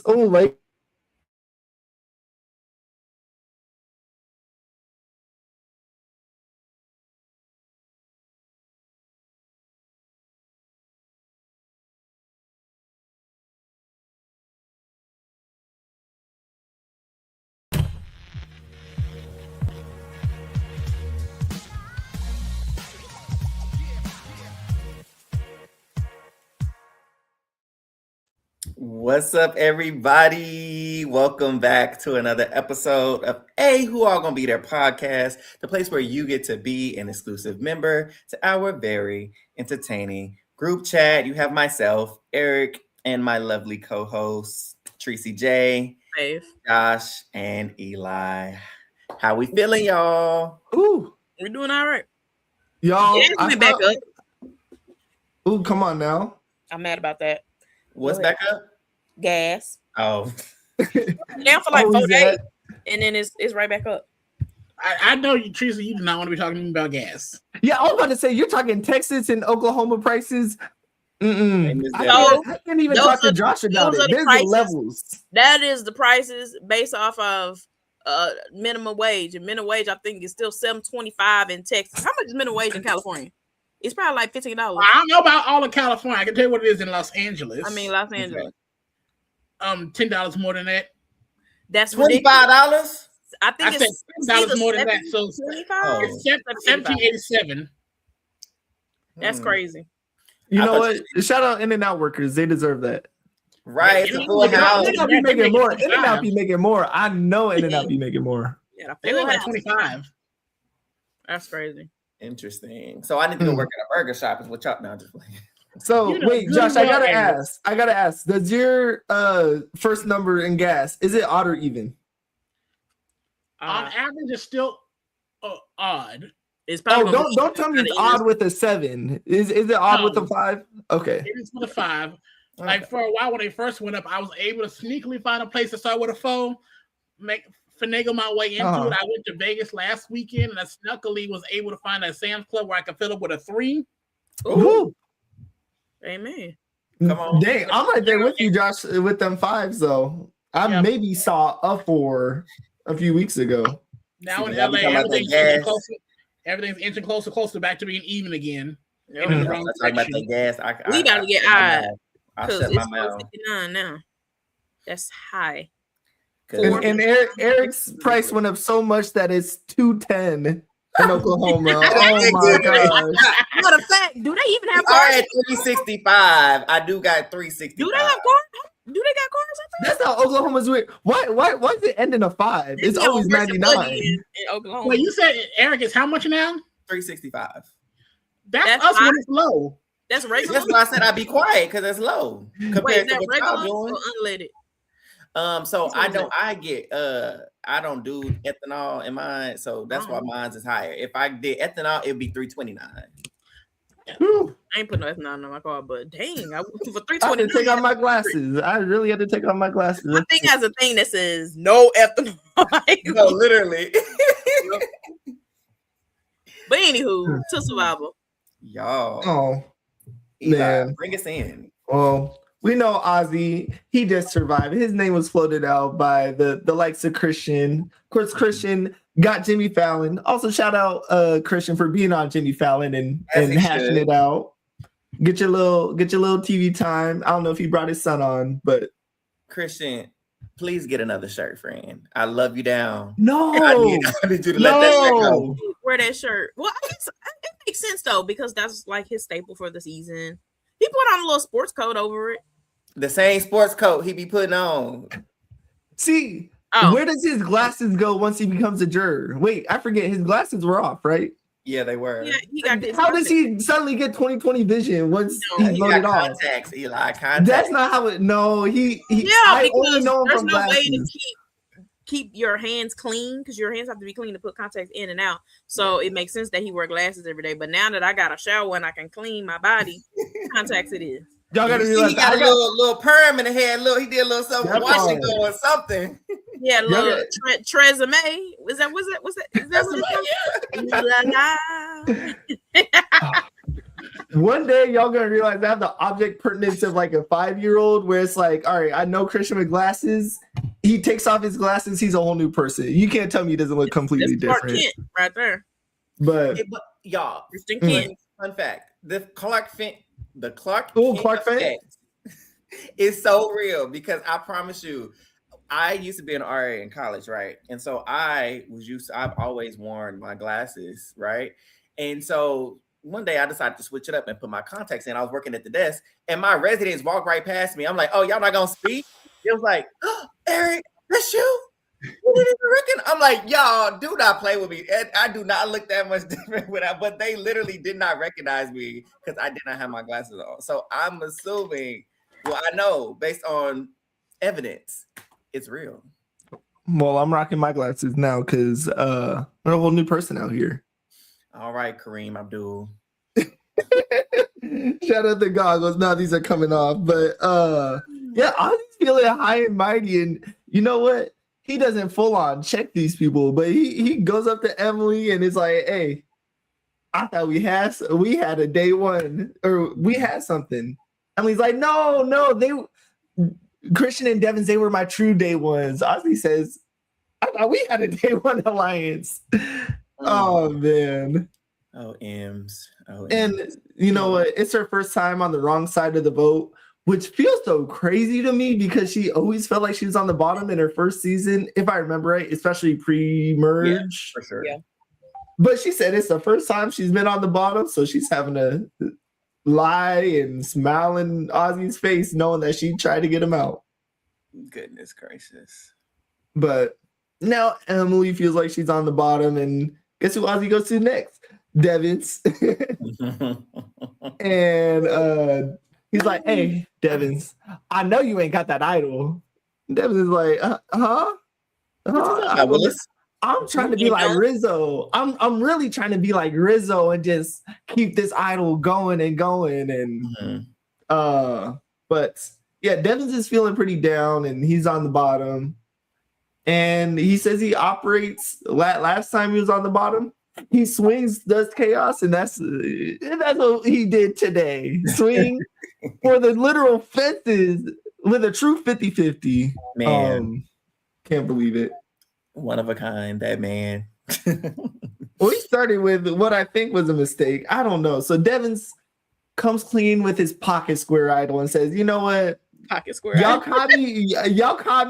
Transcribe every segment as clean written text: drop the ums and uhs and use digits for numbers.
Oh my. What's up, everybody? Welcome back to another episode of Who All Gonna Be There podcast, the place where you get to be an exclusive member to our very entertaining group chat. You have myself, Eric, and my lovely co-hosts, Tracy J, Dave, Josh, and Eli. How we feeling, y'all? Ooh, we're doing all right. y'all. It went back up. Ooh, come on now. I'm mad about that. What's back up? Gas. Oh, Down for like 4 days, and then it's right back up. I know you, Tracy. You do not want to be talking to me about gas. Yeah, I was about to say you're talking Texas and Oklahoma prices. I can't even talk to Josh about it. There's the levels. That is the prices based off of minimum wage, and minimum wage I think is still $7.25 in Texas. How much is minimum wage in California? It's probably like $15. I don't know about all of California. I can tell you what it is in Los Angeles. I mean, Los Angeles. $10 more than that. That's $25. I think it's $10 more than that. So it's $17.87. That's crazy. You know what? Shout out In-N-Out workers. They deserve that. Right. In-N-Out be making more. In-N-Out be making more. I know In-N-Out be making more. Yeah, they look like 25. That's crazy. Interesting. So I need to go work at a burger shop. Is what y'all now just playing. So wait, Josh, I gotta ask. Does your first number in gas, is it odd or even? On average, it's still odd. It's don't tell me it's odd with a 7. Is it odd with a 5? Okay. It is with a 5. Okay. Like for a while when they first went up, I was able to sneakily find a place to start with a 4, finagle my way into it. I went to Vegas last weekend and I snuckily was able to find a Sam's Club where I could fill up with a 3. Ooh. Amen. Come on. Dang, I'm right there with you, Josh, with them 5s though. I maybe saw a 4 a few weeks ago. Now in LA, everything's inching closer back to being even again. We got to get high. Because it's 459 now. That's high. And Eric's price went up so much that it's $210 in Oklahoma. Oh my gosh! What a fact! Do they even have cars? All right, $365. I do got $365. Do they have cars? Do they got cars? That's how Oklahoma's weird. Why is it ending a 5? It's always 99 in Oklahoma. Wait, you said Eric is how much now? $365. That's us when it's low. That's regular. That's why I said I'd be quiet because it's low compared to what y'all doing. Unleaded. So I don't do ethanol in mine, so that's why mine's is higher. If I did ethanol, it'd be $329. I ain't putting no ethanol in my car, but dang, for $329. I had to take off my glasses. I really had to take off my glasses. I think has a thing that says no ethanol. No, literally. But anywho, to survival. Y'all. Oh, Eli, man. Bring us in. Well, we know Ozzy, he just survived. His name was floated out by the likes of Christian. Of course, Christian got Jimmy Fallon. Also, shout out Christian for being on Jimmy Fallon and hashing it out. Get your little TV time. I don't know if he brought his son on, but Christian, please get another shirt, friend. I love you down. No, I need you to let that shirt go. Wear that shirt. Well, I guess it makes sense though, because that's like his staple for the season. He put on a little sports coat over it. The same sports coat he be putting on. See, where does his glasses go once he becomes a juror? Wait, I forget. His glasses were off, right? Yeah, they were. Yeah, he got How does he suddenly get 20/20 vision once he's loaded off? Contacts, Eli. Contacts. That's not how it. No, I only know him from glasses. There's no way to keep your hands clean, because your hands have to be clean to put contacts in and out. So it makes sense that he wear glasses every day. But now that I got a shower and I can clean my body, contacts it is. Y'all gotta realize he got a little perm in the hair. Look, he did a little something washing or something. Yeah, little Tresemme. Is that what it is? One day y'all gonna realize I have the object pertinence of like a 5-year-old where it's like, all right, I know Christian with glasses. He takes off his glasses, he's a whole new person. You can't tell me he doesn't look completely different. Kent right there. But y'all, Christian Kent. Fun fact: the Clark Kent Fent is so real because I promise you, I used to be an RA in college, right? And so I've always worn my glasses, right? And so one day I decided to switch it up and put my contacts in. I was working at the desk and my residents walked right past me. I'm like, oh, y'all not gonna speak? It was like, oh, Eric, that's you? I'm like, y'all do not play with me. And I do not look that much different but they literally did not recognize me because I did not have my glasses on. So I'm assuming, well, I know based on evidence, it's real. Well, I'm rocking my glasses now because I'm a whole new person out here. All right, Kareem Abdul. Shout out the goggles. Now these are coming off. But yeah, I'm feeling high and mighty. And you know what? He doesn't full on check these people, but he goes up to Emily and is like, hey, I thought we had a day one, or we had something. Emily's like, no, Christian and Devins, they were my true day ones. Ozzy says, I thought we had a day one alliance. Oh man. Oh, M's. And you know what? It's her first time on the wrong side of the vote, which feels so crazy to me because she always felt like she was on the bottom in her first season, if I remember right, especially pre-merge. Yeah, for sure. Yeah. But she said it's the first time she's been on the bottom, so she's having to lie and smile in Ozzy's face, knowing that she tried to get him out. Goodness gracious. But now Emily feels like she's on the bottom, and guess who Ozzy goes to next? Devins. And he's like, hey, Devins, I know you ain't got that idol. Devins is like, I'm trying to be like Rizzo. I'm really trying to be like Rizzo and just keep this idol going and going. And but yeah, Devins is feeling pretty down and he's on the bottom. And he says he operates last time he was on the bottom. He swings, does chaos, and that's what he did today. Swing for the literal fences with a true 50-50. Man, can't believe it. One of a kind, that man. Well, he started with what I think was a mistake. I don't know. So Devins comes clean with his pocket square idol and says, you know what? Pocket square. Y'all caught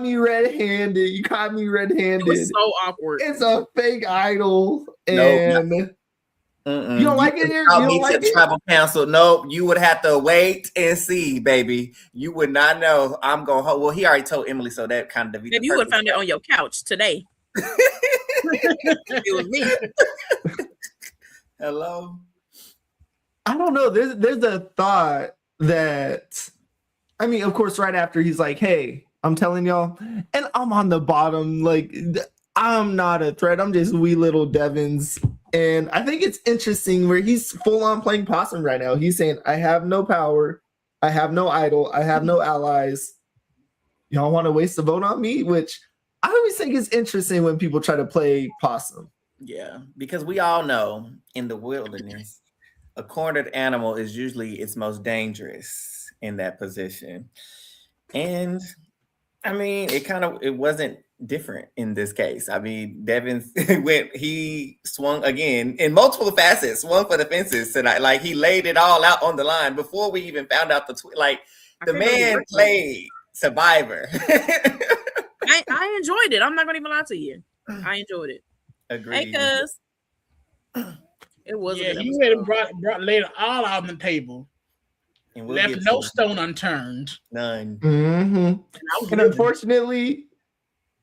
me red-handed. You caught me red-handed. It was so awkward. It's a fake idol. And you don't like it here? You don't like it? Tribal council. Nope. You would have to wait and see, baby. You would not know. I'm going home. Well, he already told Emily, so that kind of defeated. Maybe you would have found it on your couch today. It was me. Hello. I don't know. There's a thought that, I mean, of course, right after he's like, hey, I'm telling y'all, and I'm on the bottom. Like, I'm not a threat. I'm just wee little Devins. And I think it's interesting where he's full on playing possum right now. He's saying, I have no power. I have no idol. I have no allies. Y'all want to waste a vote on me? Which I always think is interesting when people try to play possum. Yeah, because we all know in the wilderness, a cornered animal is usually its most dangerous in that position. And I mean, it wasn't different in this case. I mean, Devins he swung again in multiple facets, swung for the fences tonight. Like he laid it all out on the line before we even found out the man played Survivor. I enjoyed it. I'm not gonna even lie to you. I enjoyed it. Agreed. Hey, cuz it was. Yeah, he laid it all out on the table. And left no stone unturned. None. Mm-hmm. And unfortunately,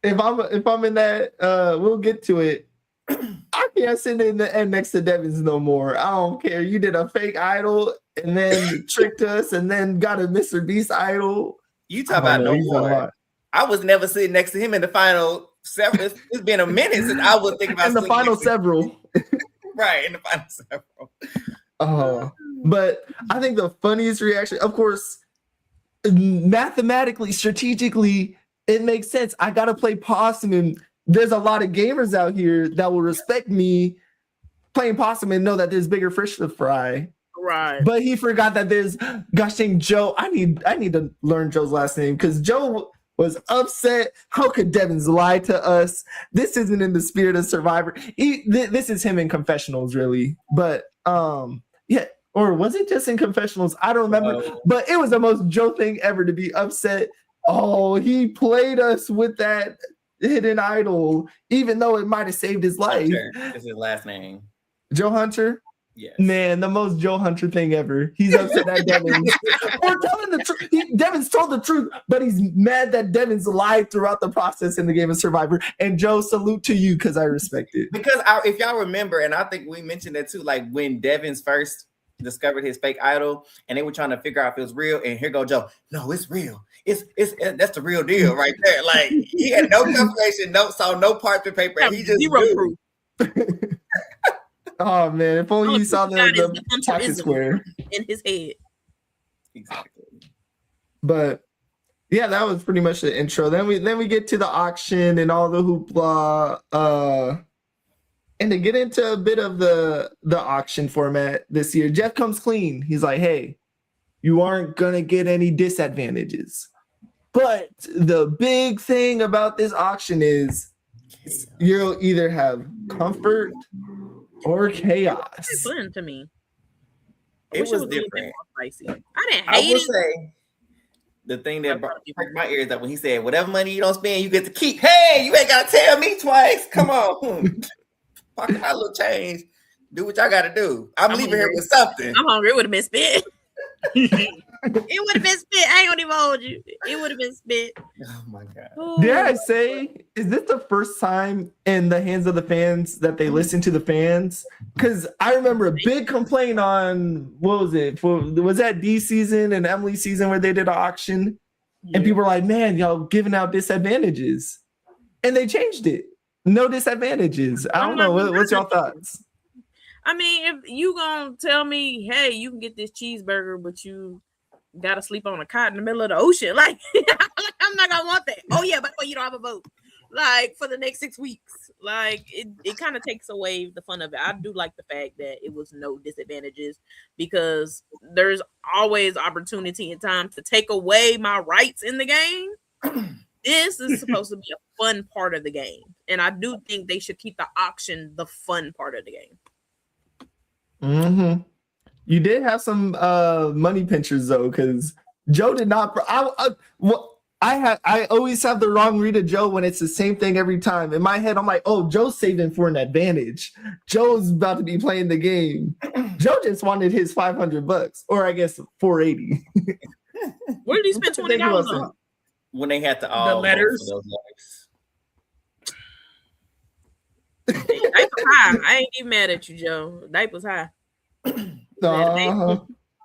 if I'm in that, we'll get to it. I can't sit in the end next to Devins no more. I don't care. You did a fake idol and then tricked us and then got a Mr. Beast idol. You talk about no more. I was never sitting next to him in the final several. It's been a minute since I was thinking about in the final several. Right, in the final several. But I think the funniest reaction, of course, mathematically, strategically, it makes sense. I got to play possum, and there's a lot of gamers out here that will respect me playing possum and know that there's bigger fish to fry. Right. But he forgot that there's gosh dang Joe. I need to learn Joe's last name because Joe was upset. How could Devins lie to us? This isn't in the spirit of Survivor. This is him in confessionals, really. But yeah, or was it just in confessionals? I don't remember. But it was the most Joe thing ever to be upset. Oh, he played us with that hidden idol, even though it might have saved his life. Hunter is his last name. Joe Hunter? Yes. Man, the most Joe Hunter thing ever. He's upset at Devins. We're telling the truth. Devins told the truth, but he's mad that Devins lied throughout the process in the game of Survivor. And Joe, salute to you because I respect it. Because if y'all remember, and I think we mentioned that too, like when Devins first discovered his fake idol and they were trying to figure out if it was real, and here go Joe, no, it's real. It's that's the real deal right there. Like he had no confirmation, saw no parchment paper, and he just zero knew. proof. Oh man, if only you saw the pocket square in his head. Exactly. But yeah, that was pretty much the intro. Then we get to the auction and all the hoopla. And to get into a bit of the auction format this year, Jeff comes clean. He's like, hey, you aren't gonna get any disadvantages. But the big thing about this auction is you'll either have comfort or chaos. It's fun to me. It was different. Spicy. I didn't I hate will it. say the thing that broke my ears that when he said, whatever money you don't spend, you get to keep. Hey, you ain't gotta tell me twice. Come on. Pocket my little change. Do what y'all gotta do. I'm leaving here with something. I'm hungry. It would have been spent. It would have been spent. I ain't gonna even hold you. It would have been spent. Oh my god. Ooh. Dare I say, is this the first time in the hands of the fans that they listen to the fans? Because I remember a big complaint on, what was it? Was that D season and Emily season where they did an auction? Yeah. And people were like, man, y'all giving out disadvantages. And they changed it. No disadvantages. I don't know. What's your thoughts? I mean, if you gonna tell me, hey, you can get this cheeseburger, but you gotta sleep on a cot in the middle of the ocean, like I'm not gonna want that. Oh yeah, but you don't have a vote, like for the next 6 weeks. Like it kind of takes away the fun of it. I do like the fact that it was no disadvantages because there's always opportunity and time to take away my rights in the game. This is supposed to be a fun part of the game, and I do think they should keep the auction the fun part of the game. Mm-hmm. You did have some money pinchers though, because Joe did not. I always have the wrong read of Joe when it's the same thing every time. In my head, I'm like, oh, Joe's saving for an advantage. Joe's about to be playing the game. Joe just wanted his $500, or I guess $480. Where did he spend $20 on? When they had to all the letters. Those letters. Diaper high. I ain't even mad at you, Joe. Diaper's high.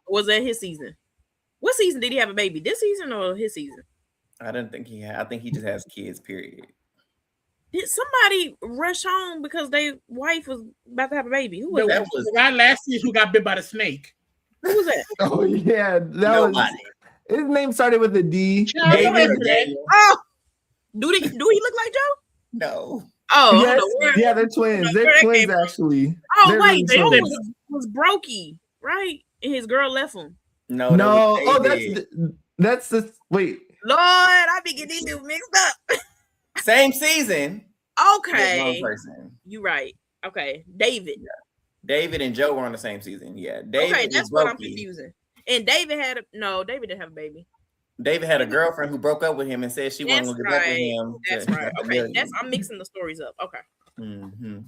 Was that his season? What season did he have a baby? This season or his season? I didn't think he had. I think he just has kids, period. Did somebody rush home because their wife was about to have a baby? Who was that? Was the guy last year who got bit by the snake. Who was that? Oh yeah, was his name started with a D. David. Oh, do he look like Joe? No. Oh, yes. Yeah, they're twins. They're twins actually. Oh they're wait, Joe really was brokey, right? And his girl left him. No. Oh, that's the wait. Lord, I be getting these two mixed up. Same season. Okay. One person. You right. Okay, David. Yeah. David and Joe were on the same season. Yeah, David. Okay, that's what I'm confusing. And David David didn't have a baby. David had a girlfriend who broke up with him and said she wasn't going to get back with him. That's right. Okay, I'm mixing the stories up. Okay. Mm-hmm.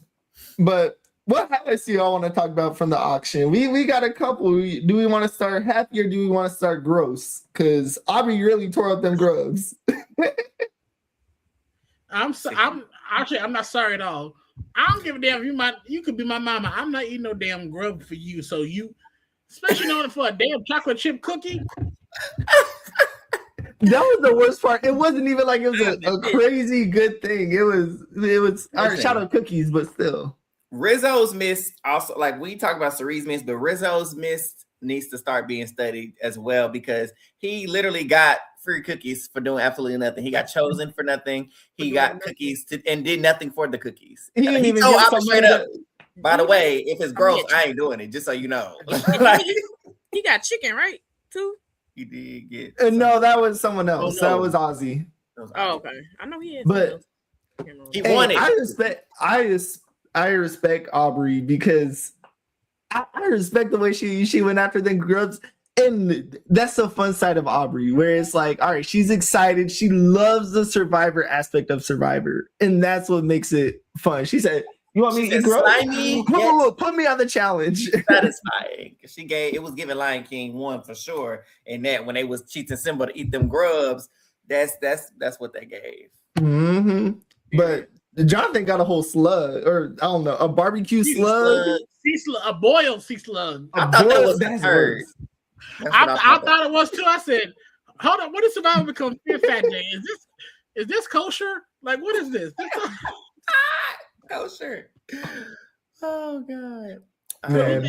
But what highlights do y'all want to talk about from the auction? We got a couple. Do we want to start happy or do we want to start gross? Because Aubrey really tore up them grubs. I'm not sorry at all. I don't give a damn if you could be my mama. I'm not eating no damn grub for you. So you, especially knowing for a damn chocolate chip cookie. That was the worst part. It wasn't even like it was a crazy good thing. It was all right, shout out cookies, but still. Rizzo's miss also, like we talk about Cerie's miss, but Rizzo's miss needs to start being studied as well because he literally got free cookies for doing absolutely nothing. He got chosen for nothing. He got cookies and did nothing for the cookies. He didn't even get By the way, if it's gross, I ain't doing it. Just so you know. Like, he got chicken, right? Too. He did get. No, that was someone else. Oh, no. That was Ozzy. Oh, okay. I know he is. But he won it. I respect Aubrey because I respect the way she went after them grubs. And that's the fun side of Aubrey, where it's like, all right, she's excited. She loves the Survivor aspect of Survivor. And that's what makes it fun. She said, you want me to eat grubs? Put me on the challenge. Satisfying. It was giving Lion King 1 for sure. And that when they was cheating Simba to eat them grubs, that's what they gave. Mm-hmm. But Jonathan got a whole slug, or I don't know, a barbecue slug. A boiled sea slug. I thought that was a turd. I thought it was too. I said, hold on, what is Survivor become Fear Fat Day? Is this kosher? Like, what is this? Kosher. Oh God. Man.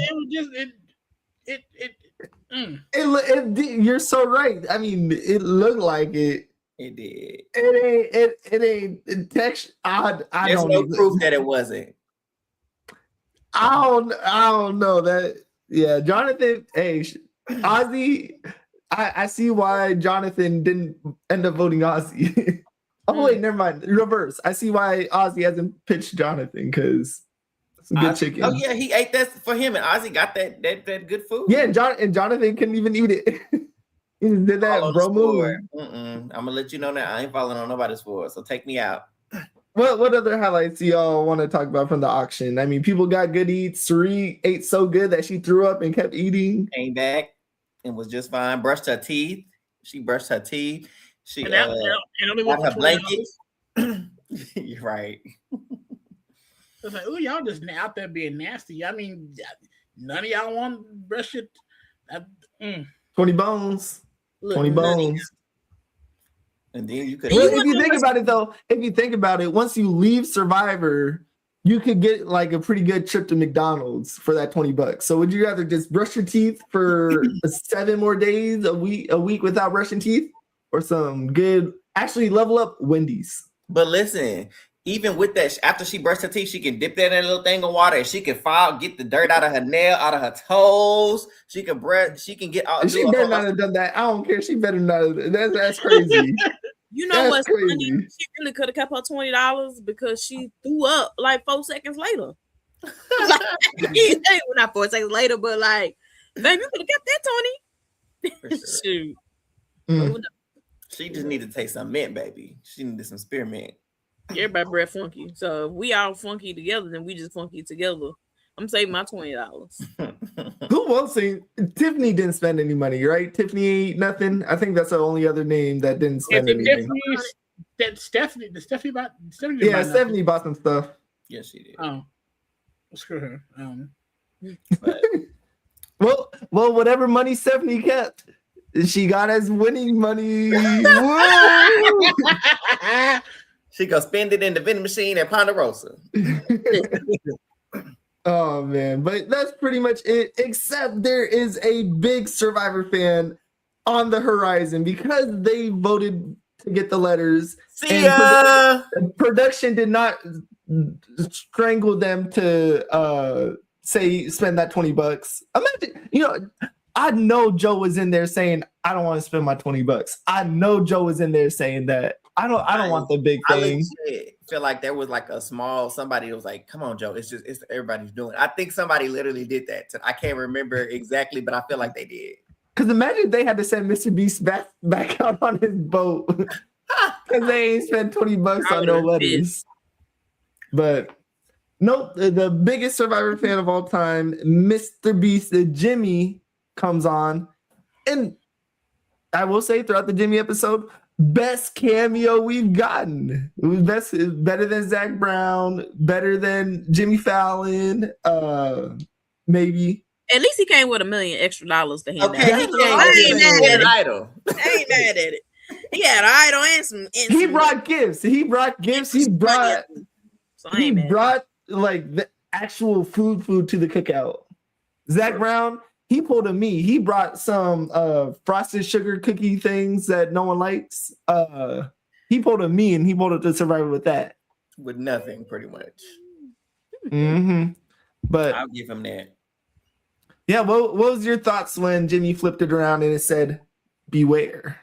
You're so right. I mean, it looked like it. It did. It ain't text. There's no proof that it wasn't. I don't know that. Yeah, Jonathan. Hey, Ozzy. I see why Jonathan didn't end up voting Ozzy. Oh wait, never mind. Reverse. I see why Ozzy hasn't pitched Jonathan because some good chicken. Oh yeah, he ate that for him, and Ozzy got that good food. Yeah, and Jonathan couldn't even eat it. He did that, bro. Move. I'm gonna let you know that I ain't following on nobody's score, so take me out. What other highlights do y'all want to talk about from the auction? I mean, people got good eats. Suri ate so good that she threw up and kept eating. Came back and was just fine. Brushed her teeth. She brushed her teeth. She got her blankets. You're right. It's like, oh, y'all just out there being nasty. I mean, none of y'all want to brush it. 20 bones. 20 bones. And then you could. Well, if you think about it, once you leave Survivor, you could get like a pretty good trip to McDonald's for that $20. So would you rather just brush your teeth for 7 more days a week without brushing teeth, or some good actually level up Wendy's? But listen, even with that, after she brushed her teeth, she can dip that in a little thing of water, and she can get the dirt out of her nail, out of her toes. She can get all. She better not have done that. I don't care. She better not. That's crazy. You know what's funny? She really could have kept her $20 because she threw up like 4 seconds later. Not 4 seconds later, but like, baby, you could have kept that 20. Sure. Shoot. She just needed to take some mint, baby. She needed some spearmint. Everybody breath funky. So if we all funky together, then we just funky together. I'm saving my $20. Who won't say Tiffany didn't spend any money, right? Tiffany ain't nothing. I think that's the only other name that didn't spend anything. Stephanie bought some stuff. Yes, she did. Oh, screw her. Well, whatever money Stephanie kept, she got as winning money. She go spend it in the vending machine at Ponderosa. Oh man, but that's pretty much it. Except there is a big Survivor fan on the horizon because they voted to get the letters. See ya! Production did not strangle them to spend that $20. Imagine, I know Joe was in there saying, I don't want to spend my $20. I know Joe was in there saying that. I don't want the big thing. I feel like there was like somebody was like, come on, Joe, it's everybody's doing it. I think somebody literally did that. I can't remember exactly, but I feel like they did. Because imagine if they had to send Mr. Beast back out on his boat because they ain't spent $20 on no letters. But nope, the biggest Survivor fan of all time, Mr. Beast, Jimmy, comes on. And I will say throughout the Jimmy episode, best cameo we've gotten. It was better than Zach Brown, better than Jimmy Fallon, maybe. At least he came with $1 million extra to hand. Okay, I ain't mad at it. He had an idol and some. He brought gifts. He brought like the actual food to the cookout. Zach Brown, he pulled a me. He brought some frosted sugar cookie things that no one likes. He pulled a me and he pulled it to Survivor with that. With nothing, pretty much. Mm-hmm. But I'll give him that. Yeah, what was your thoughts when Jimmy flipped it around and it said, "Beware"?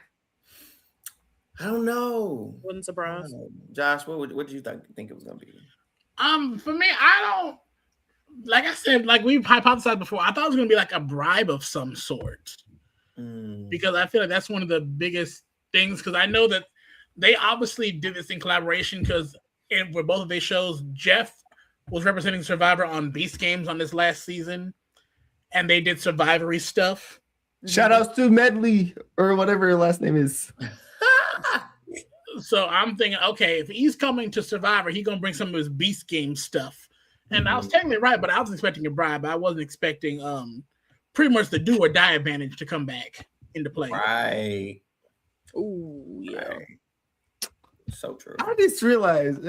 I don't know. Wasn't surprised. Josh, what did you think it was gonna be? For me, I don't. Like I said, like we've hypothesized before, I thought it was gonna be like a bribe of some sort. Because I feel like that's one of the biggest things. Because I know that they obviously did this in collaboration. Because for both of their shows, Jeff was representing Survivor on Beast Games on this last season, and they did Survivory stuff. Shout outs to Medley or whatever her last name is. So I'm thinking, okay, if he's coming to Survivor, he's gonna bring some of his Beast Game stuff. And I was technically right, but I was expecting a bribe. I wasn't expecting pretty much the do or die advantage to come back into play. Right. Ooh, yeah. Right. So true. I just realized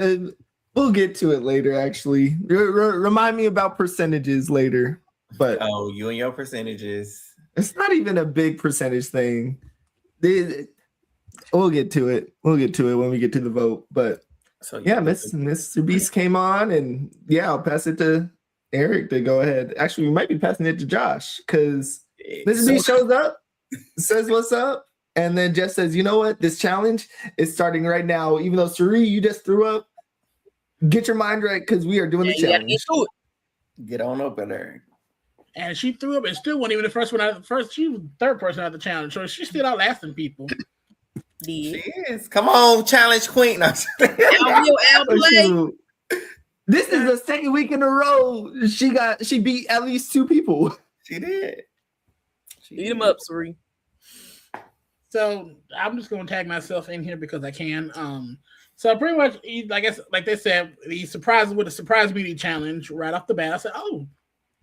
we'll get to it later. Actually, remind me about percentages later. But you and your percentages. It's not even a big percentage thing. We'll get to it. We'll get to it when we get to the vote. But so yeah, Mr. Beast came on, and yeah, I'll pass it to Eric to go ahead. Actually, we might be passing it to Josh because Mr. Beast shows up, says what's up, and then just says, "You know what? This challenge is starting right now. Even though Suri, you just threw up, get your mind right because we are doing the challenge. Get on up in there." And she threw up and still wasn't even the first one out. She was the third person out of the challenge, so she's still outlasting people. She is. Come on, challenge queen. This is the second week in a row she beat at least 2 people. She did. Beat him up, Suri. So I'm just gonna tag myself in here because I can. So pretty much, like they said, he surprised with a surprise beauty challenge right off the bat. I said, "Oh,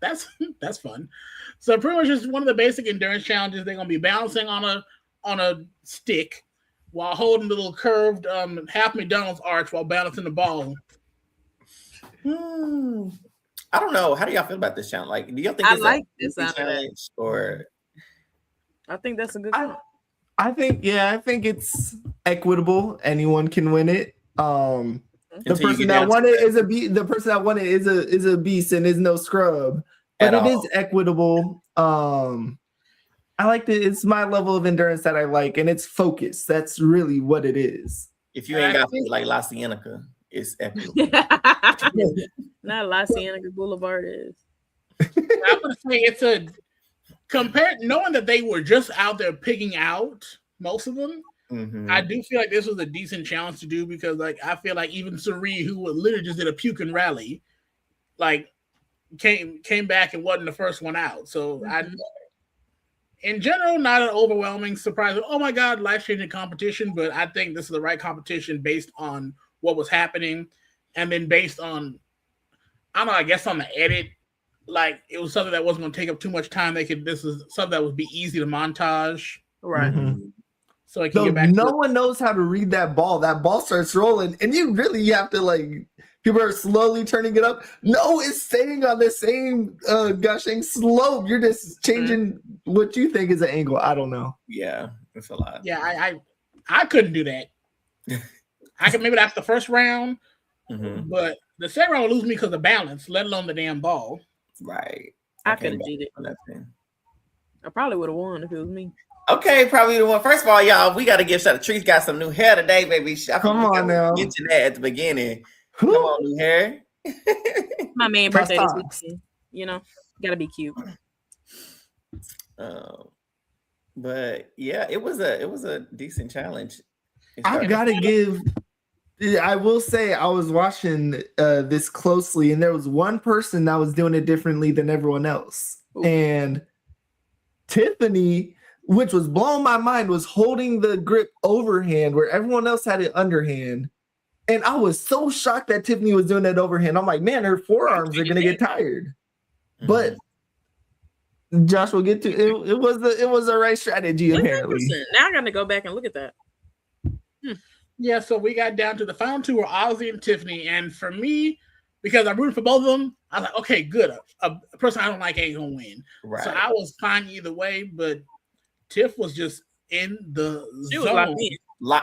that's fun." So pretty much just one of the basic endurance challenges. They're gonna be balancing on a stick while holding the little curved half McDonald's arch while balancing the ball. I don't know. How do y'all feel about this challenge? Like, do y'all think it's a challenge or? I think that's a good one. I think it's equitable. Anyone can win it. The person that won it is the person that won it is a beast and is no scrub. But it is equitable. I like it. It's my level of endurance that I like, and it's focused. That's really what it is. If you ain't got like La Cienega, it's equitable. Not La Cienega Boulevard is. I'm gonna say it's a compared knowing that they were just out there picking out most of them. Mm-hmm. I do feel like this was a decent challenge to do because, like, I feel like even Suri, who literally just did a puking rally, like came back and wasn't the first one out. So in general, not an overwhelming surprise. Oh my God, life-changing competition, but I think this is the right competition based on what was happening, and then based on, I don't know, I guess on the edit, like it was something that wasn't going to take up too much time. This is something that would be easy to montage, right? Mm-hmm. So I can get back. No one knows how to read that ball. That ball starts rolling, and you have to like. People are slowly turning it up. No, it's staying on the same gushing slope. You're just changing what you think is an angle. I don't know. Yeah, it's a lot. Yeah, I couldn't do that. I could maybe that's the first round, but the second round would lose me because of balance, let alone the damn ball. Right. I could have did it. I probably would have won if it was me. Okay, probably the one. First of all, y'all, we got to give shout out. Trees got some new hair today, baby. Come on now. Get to that at the beginning. Come on, new hair. My man birthday this weekend. You know, gotta be cute. But yeah, it was a decent challenge. I will say I was watching this closely, and there was one person that was doing it differently than everyone else. Ooh. And Tiffany, which was blowing my mind, was holding the grip overhand where everyone else had it underhand. And I was so shocked that Tiffany was doing that overhand. I'm like, man, her forearms are gonna get tired. Mm-hmm. But Josh will get to it. It was the right strategy, 100%. Apparently. Now I got to go back and look at that. Yeah, so we got down to the final two were Ozzy and Tiffany, and for me, because I'm rooting for both of them, I was like, okay, good. A person I don't like ain't gonna win. Right. So I was fine either way, but Tiff was just in the zone.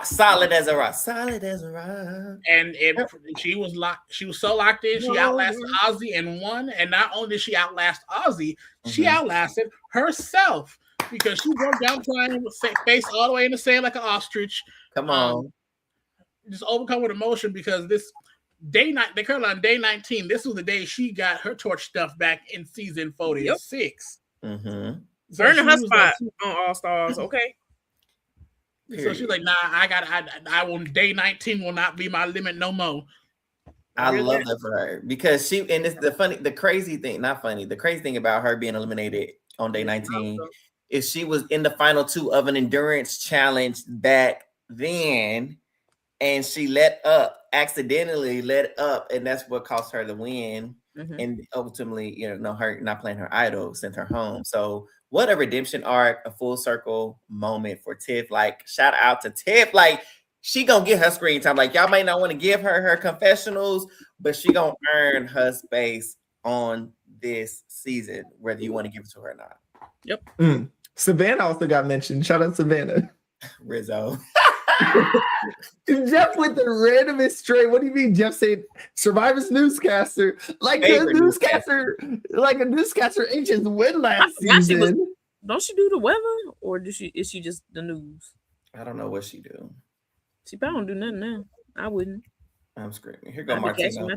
Solid as a rock. Solid as a rock. And she was so locked in. She outlasted Ozzy and won. And not only did she outlast Ozzy, she outlasted herself because she broke down crying with face all the way in the sand like an ostrich. Come on. Just overcome with emotion because this they currently on day 19. This was the day she got her torch stuff back in season 46. Burning her spot on All Stars, okay? So she's like, nah, I will, day 19 will not be my limit no more. I love that for her because and it's the crazy thing about her being eliminated on day 19 is she was in the final 2 of an endurance challenge back then, and she accidentally let up, and that's what cost her the win. And ultimately, her not playing her idol sent her home. So what a redemption arc, a full circle moment for Tiff. Like, shout out to Tiff. Like, she gonna get her screen time. Like, y'all might not want to give her confessionals, but she gonna earn her space on this season, whether you want to give it to her or not. Yep. Savannah also got mentioned. Shout out Savannah. Rizzo. Jeff with the randomest straight. What do you mean? Jeff said Survivor's newscaster, like a newscaster ain't just win last season. Don't she do the weather, or is she just the news? I don't know what she do. She probably don't do nothing now. I wouldn't. I'm screaming. Here go Martino.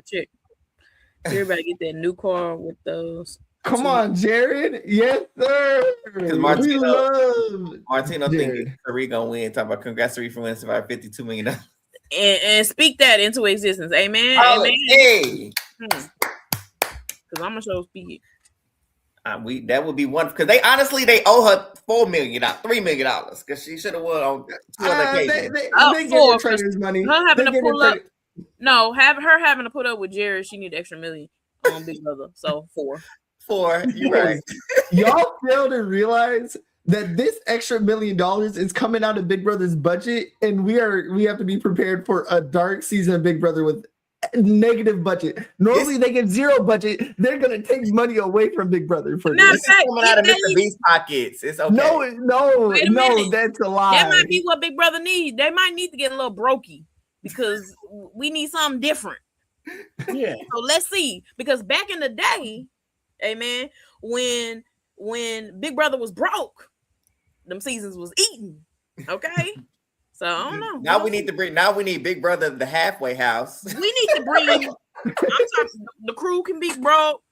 Everybody get that new car with those. Come on, Jared. Yes, sir. Martino thinking Tariq gonna win. Talk about congrats Tariq for winning Survivor $52 million. And speak that into existence. Amen. Amen. Hey. Because I'm gonna show speak it. That would be one because they owe her $4 million, $3 million because she should have won on 2 other occasions. They get trainers money. Her having to pull up. No, her having to put up with Jared. She need extra million on Big Brother. So 4. You're right. Y'all fail to realize that this extra $1 million is coming out of Big Brother's budget, and we have to be prepared for a dark season of Big Brother with negative budget. Normally they get 0 budget. They're gonna take money away from Big Brother for this. It's coming out of Mr. Beast's pockets. It's okay. No, that's a lie. That might be what Big Brother needs. They might need to get a little brokey because we need something different. Yeah. So let's see. Because back in the day, amen, when Big Brother was broke, them seasons was eating. Okay. So I don't know. Now we need Big Brother the halfway house. We need to bring I'm talking the crew can be broke.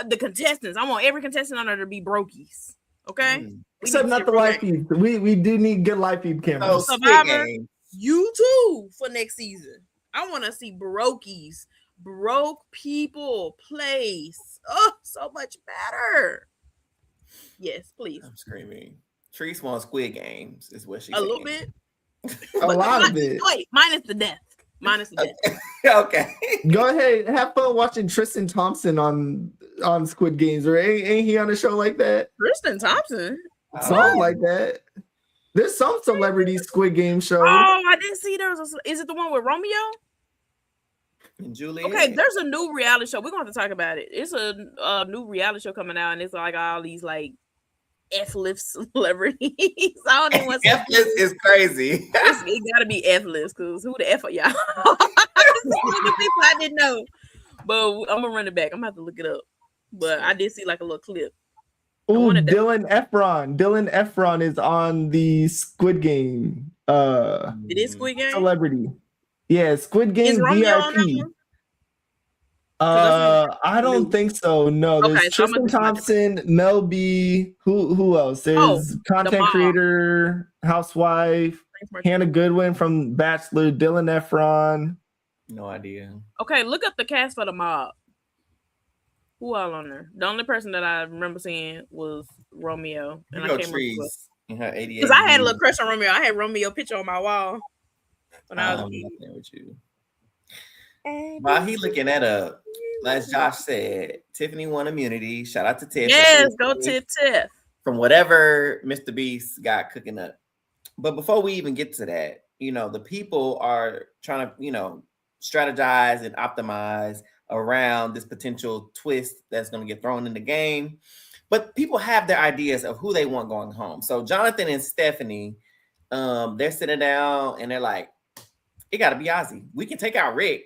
The contestants. I want every contestant on there to be brokies. Okay. Except not the live feeds. We do need good live feed cameras. So Survivor, you too for next season. I want to see brokies. Broke people place. Oh, so much better. Yes, please. I'm screaming. Treese wants Squid Games, is what she's saying. A little bit. A lot of it. Wait, minus the death. Okay. Go ahead. Have fun watching Tristan Thompson on Squid Games, or ain't he on a show like that? Tristan Thompson? Something like that. There's some celebrity Squid Game show. Oh, I didn't see is it the one with Romeo? And Julie. Okay, there's a new reality show. We're going to talk about it. It's a new reality show coming out, and it's like all these like F-list celebrities. I don't even want to say F-list is crazy. It gotta be F-list because who the F are y'all? The people I didn't know. But I'm gonna run it back. I'm gonna have to look it up. But I did see like a little clip. Ooh, Dylan Efron. Dylan Efron is on the Squid Game. It is Squid Game? Celebrity. Yeah, Squid Game VIP. I don't think so. No, there's Tristan Thompson, Mel B. Who else? There's content creator, housewife, Hannah Goodwin from Bachelor, Dylan Efron. No idea. Okay, look up the cast for the mob. Who all on there? The only person that I remember seeing was Romeo. And I came because I had a little crush on Romeo. I had Romeo picture on my wall when I was with you. While he looking that up, as Josh said, Tiffany won immunity. Shout out to Tiff. Yes, go Tiff. From whatever Mr. Beast got cooking up. But before we even get to that, the people are trying to, strategize and optimize around this potential twist that's going to get thrown in the game. But people have their ideas of who they want going home. So Jonathan and Stephanie they're sitting down and they're like, it got to be Ozzy. We can take out Rick,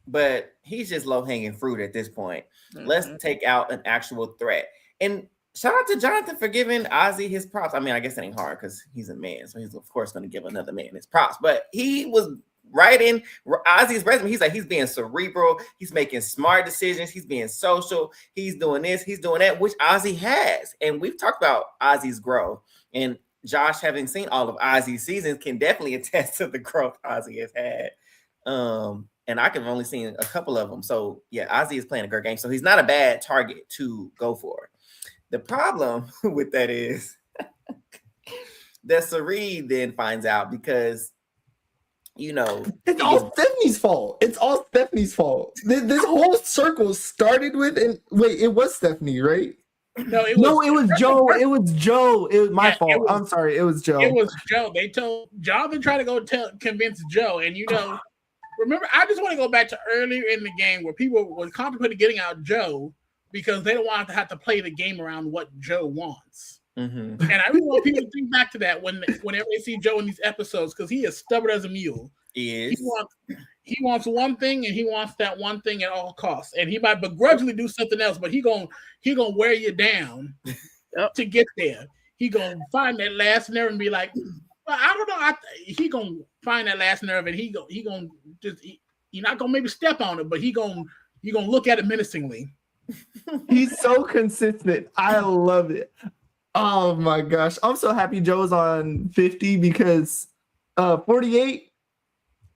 but he's just low hanging fruit at this point. Let's take out an actual threat. And shout out to Jonathan for giving Ozzy his props. I mean, I guess it ain't hard because he's a man, so he's of course going to give another man his props. But he was right in Ozzy's resume. He's like, he's being cerebral. He's making smart decisions. He's being social. He's doing this. He's doing that, which Ozzy has. And we've talked about Ozzy's growth. And Josh, having seen all of Ozzy's seasons, can definitely attest to the growth Ozzy has had. And I can only seen a couple of them. So yeah, Ozzy is playing a great game. So he's not a bad target to go for. The problem with that is that Sari then finds out because, you know, it's all Stephanie's fault. It's all Stephanie's fault. This whole circle started with, and wait, it was Stephanie, right? No, it was Joe. It was Joe. It was my fault. I'm sorry. It was Joe. It was Joe. They told Jonathan tried to go convince Joe, and remember, I just want to go back to earlier in the game where people were contemplating getting out Joe because they don't want to have to play the game around what Joe wants. And I really want people to think back to that whenever they see Joe in these episodes, because he is stubborn as a mule. He wants one thing, and he wants that one thing at all costs. And he might begrudgingly do something else, but he gonna wear you down to get there. He gonna find that last nerve and be like, well, I don't know. He gonna find that last nerve, and he gonna just he not gonna maybe step on it, but he gonna look at it menacingly. He's so consistent. I love it. Oh my gosh. I'm so happy Joe's on 50 because 48,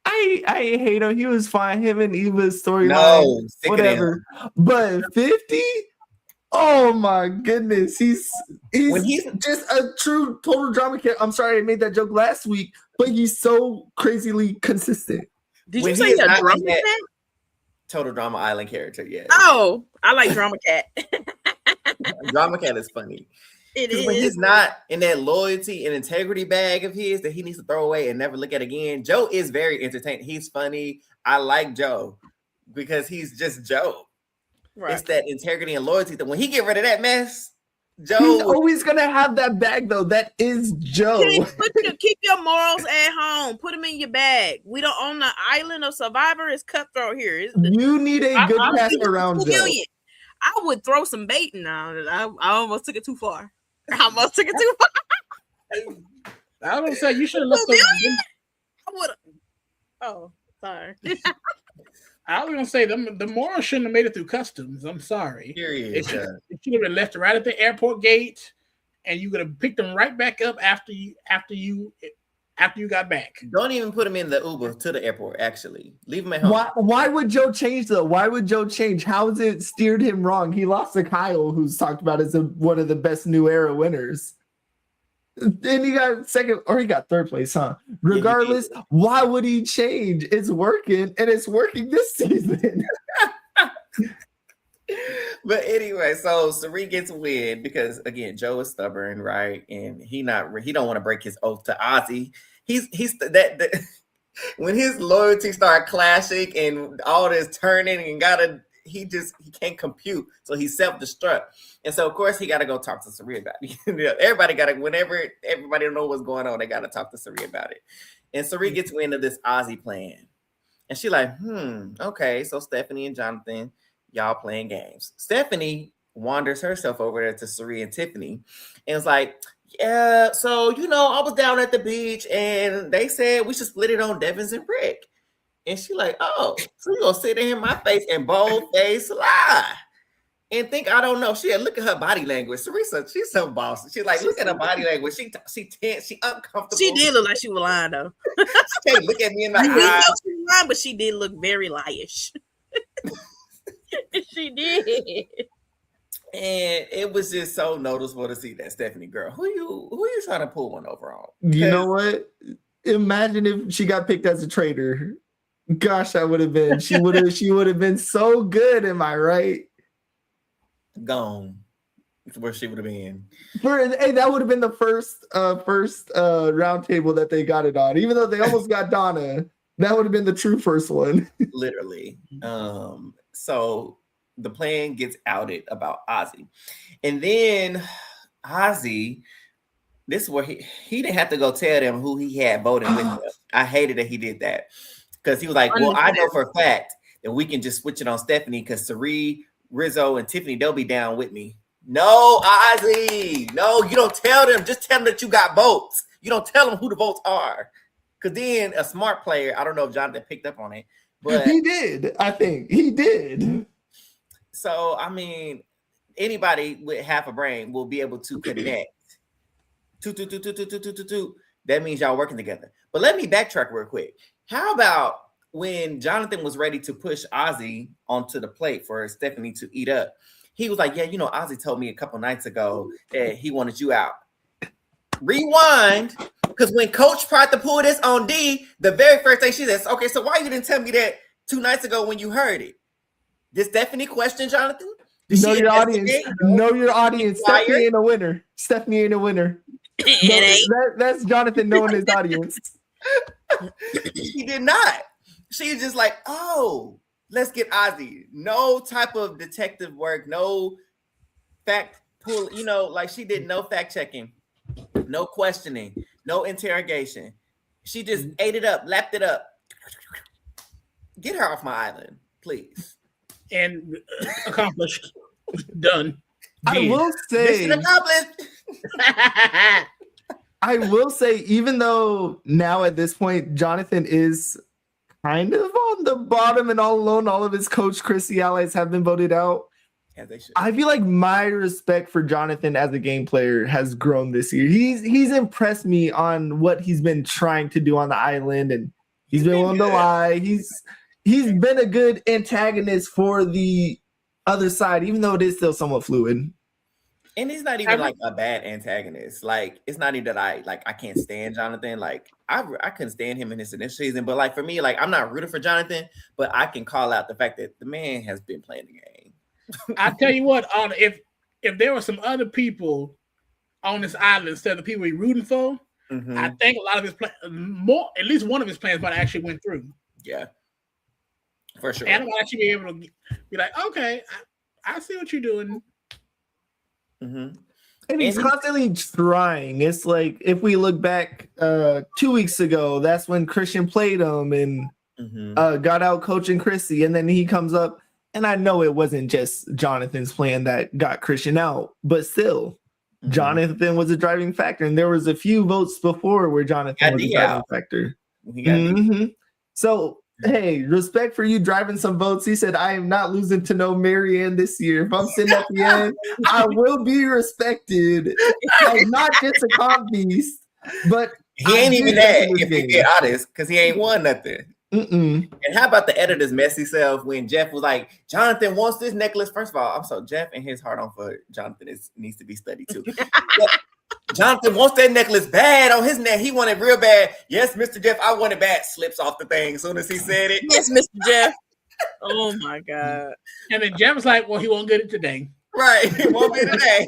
I hate him. He was fine. Him and Eva's storyline, whatever. But 50, oh my goodness. He's just a true total drama character. I'm sorry I made that joke last week, but he's so crazily consistent. Did you say a drama cat? Total Drama Island character, yeah. Oh, I like Drama Cat. Drama Cat is funny. It is. When he's not in that loyalty and integrity bag of his that he needs to throw away and never look at again, Joe is very entertaining. He's funny. I like Joe because he's just Joe. Right. It's that integrity and loyalty that when he get rid of that mess, Joe, he's always gonna have that bag though. That is Joe. Keep your morals at home. Put them in your bag. We don't own the island of Survivor. It's cutthroat here. You need a good pass around Joe. I would throw some bait now. I almost took it too far. I don't say you should have left those. I would. Oh, sorry. I was gonna say the Morals shouldn't have made it through customs. I'm sorry. It should have been left right at the airport gate, and you could have picked them right back up after you got back. Don't even put them in the Uber to the airport. Actually, leave them at home. Why would Joe change though? Why would Joe change? How has it steered him wrong? He lost to Kyle, who's talked about as one of the best new era winners. And he got second, or he got third place, huh? Regardless, why would he change? It's working, and it's working this season. But anyway, so Sari gets a win because again, Joe is stubborn, right? And he don't want to break his oath to Ozzy. He's that when his loyalty start clashing and all this turning and he can't compute, so he self-destruct. And so of course he got to go talk to Sari about it. Everybody got to, whenever everybody don't know what's going on, they got to talk to Sari about it. And Sari gets wind of this Ozzy plan, and she like, okay, so Stephanie and Jonathan, y'all playing games. Stephanie wanders herself over there to Sari and Tiffany, and it's like, yeah, so I was down at the beach, and they said we should split it on Devins and Rick. And she like, oh, so you gonna sit in my face and bold-face lie and think I don't know? She had look at her body language. Teresa, she's so bossy. She's like, look at her body language. She tense. She uncomfortable. She did look like she was lying though. She can't look at me in my eyes. Know she was lying, but she did look very liarish. She did. And it was just so noticeable to see that Stephanie girl. Who you trying to pull one over on? You know what? Imagine if she got picked as a traitor. Gosh, that would have been. She would have been so good. Am I right? Gone. Where she would have been. Hey, that would have been the first round table that they got it on. Even though they almost got Donna, that would have been the true first one. Literally. So the plan gets outed about Ozzy, and then Ozzy this is where he didn't have to go tell them who he had voting with him. I hated that he did that because he was like, well, I know for a fact that we can just switch it on Stephanie because Sari, Rizzo, and Tiffany, they'll be down with me. No, Ozzy. No, you don't tell them. Just tell them that you got votes. You don't tell them who the votes are. Because then a smart player, I don't know if Jonathan picked up on it, but he did. I think he did. So, I mean, anybody with half a brain will be able to connect. Two. That means y'all working together. But let me backtrack real quick. How about when Jonathan was ready to push Ozzy onto the plate for Stephanie to eat up? He was like, yeah, you know, Ozzy told me a couple nights ago that he wanted you out. Rewind, because when Coach tried to pull this on D, the very first thing she says, okay, so why you didn't tell me that 2 nights ago when you heard it? Did Stephanie question Jonathan? Know your audience. Know your audience. Stephanie ain't a winner. Stephanie ain't a winner. That's Jonathan knowing his audience. She did not. She was just like, oh, let's get Ozzy. No type of detective work, no fact pull, you know, like she did no fact checking, no questioning, no interrogation. She just ate it up, lapped it up. Get her off my island, please. And accomplished. Done. I will say, mission accomplished. I will say, even though now at this point, Jonathan is kind of on the bottom and all alone, all of his coach Chrissy allies have been voted out. Yeah, they should. I feel like my respect for Jonathan as a game player has grown this year. He's impressed me on what he's been trying to do on the island, and he's been willing to lie. He's been a good antagonist for the other side, even though it is still somewhat fluid. And he's not even like a bad antagonist. Like, it's not even that I can't stand Jonathan. Like, I couldn't stand him in his initial season. But like for me, like I'm not rooting for Jonathan, but I can call out the fact that the man has been playing the game. I tell you what, if there were some other people on this island instead of the people he's rooting for, I think a lot of his at least one of his plans might actually went through. Yeah, for sure. And I might actually be able to be like, okay, I see what you're doing. And he's constantly trying. It's like if we look back 2 weeks ago, that's when Christian played him and got out coaching Chrissy, and then he comes up. And I know it wasn't just Jonathan's plan that got Christian out, but still, Jonathan was a driving factor. And there was a few votes before where Jonathan was a driving factor. So, hey, respect for you driving some votes. He said, I am not losing to no Marianne this year. If I'm sitting at the end, I will be respected. I'm not just a comp beast, but he ain't even that, if you get honest, because he ain't won nothing. And how about the editor's messy self when Jeff was like, Jonathan wants this necklace? First of all, Jeff and his heart on for Jonathan needs to be studied too. Jonathan wants that necklace bad on his neck. He wanted real bad. Yes, Mr. Jeff, I want it bad. Slips off the thing as soon as he said it. Yes, Mr. Jeff. Oh my God. And then Jeff was like, well, he won't get it today. Right. He won't get it today.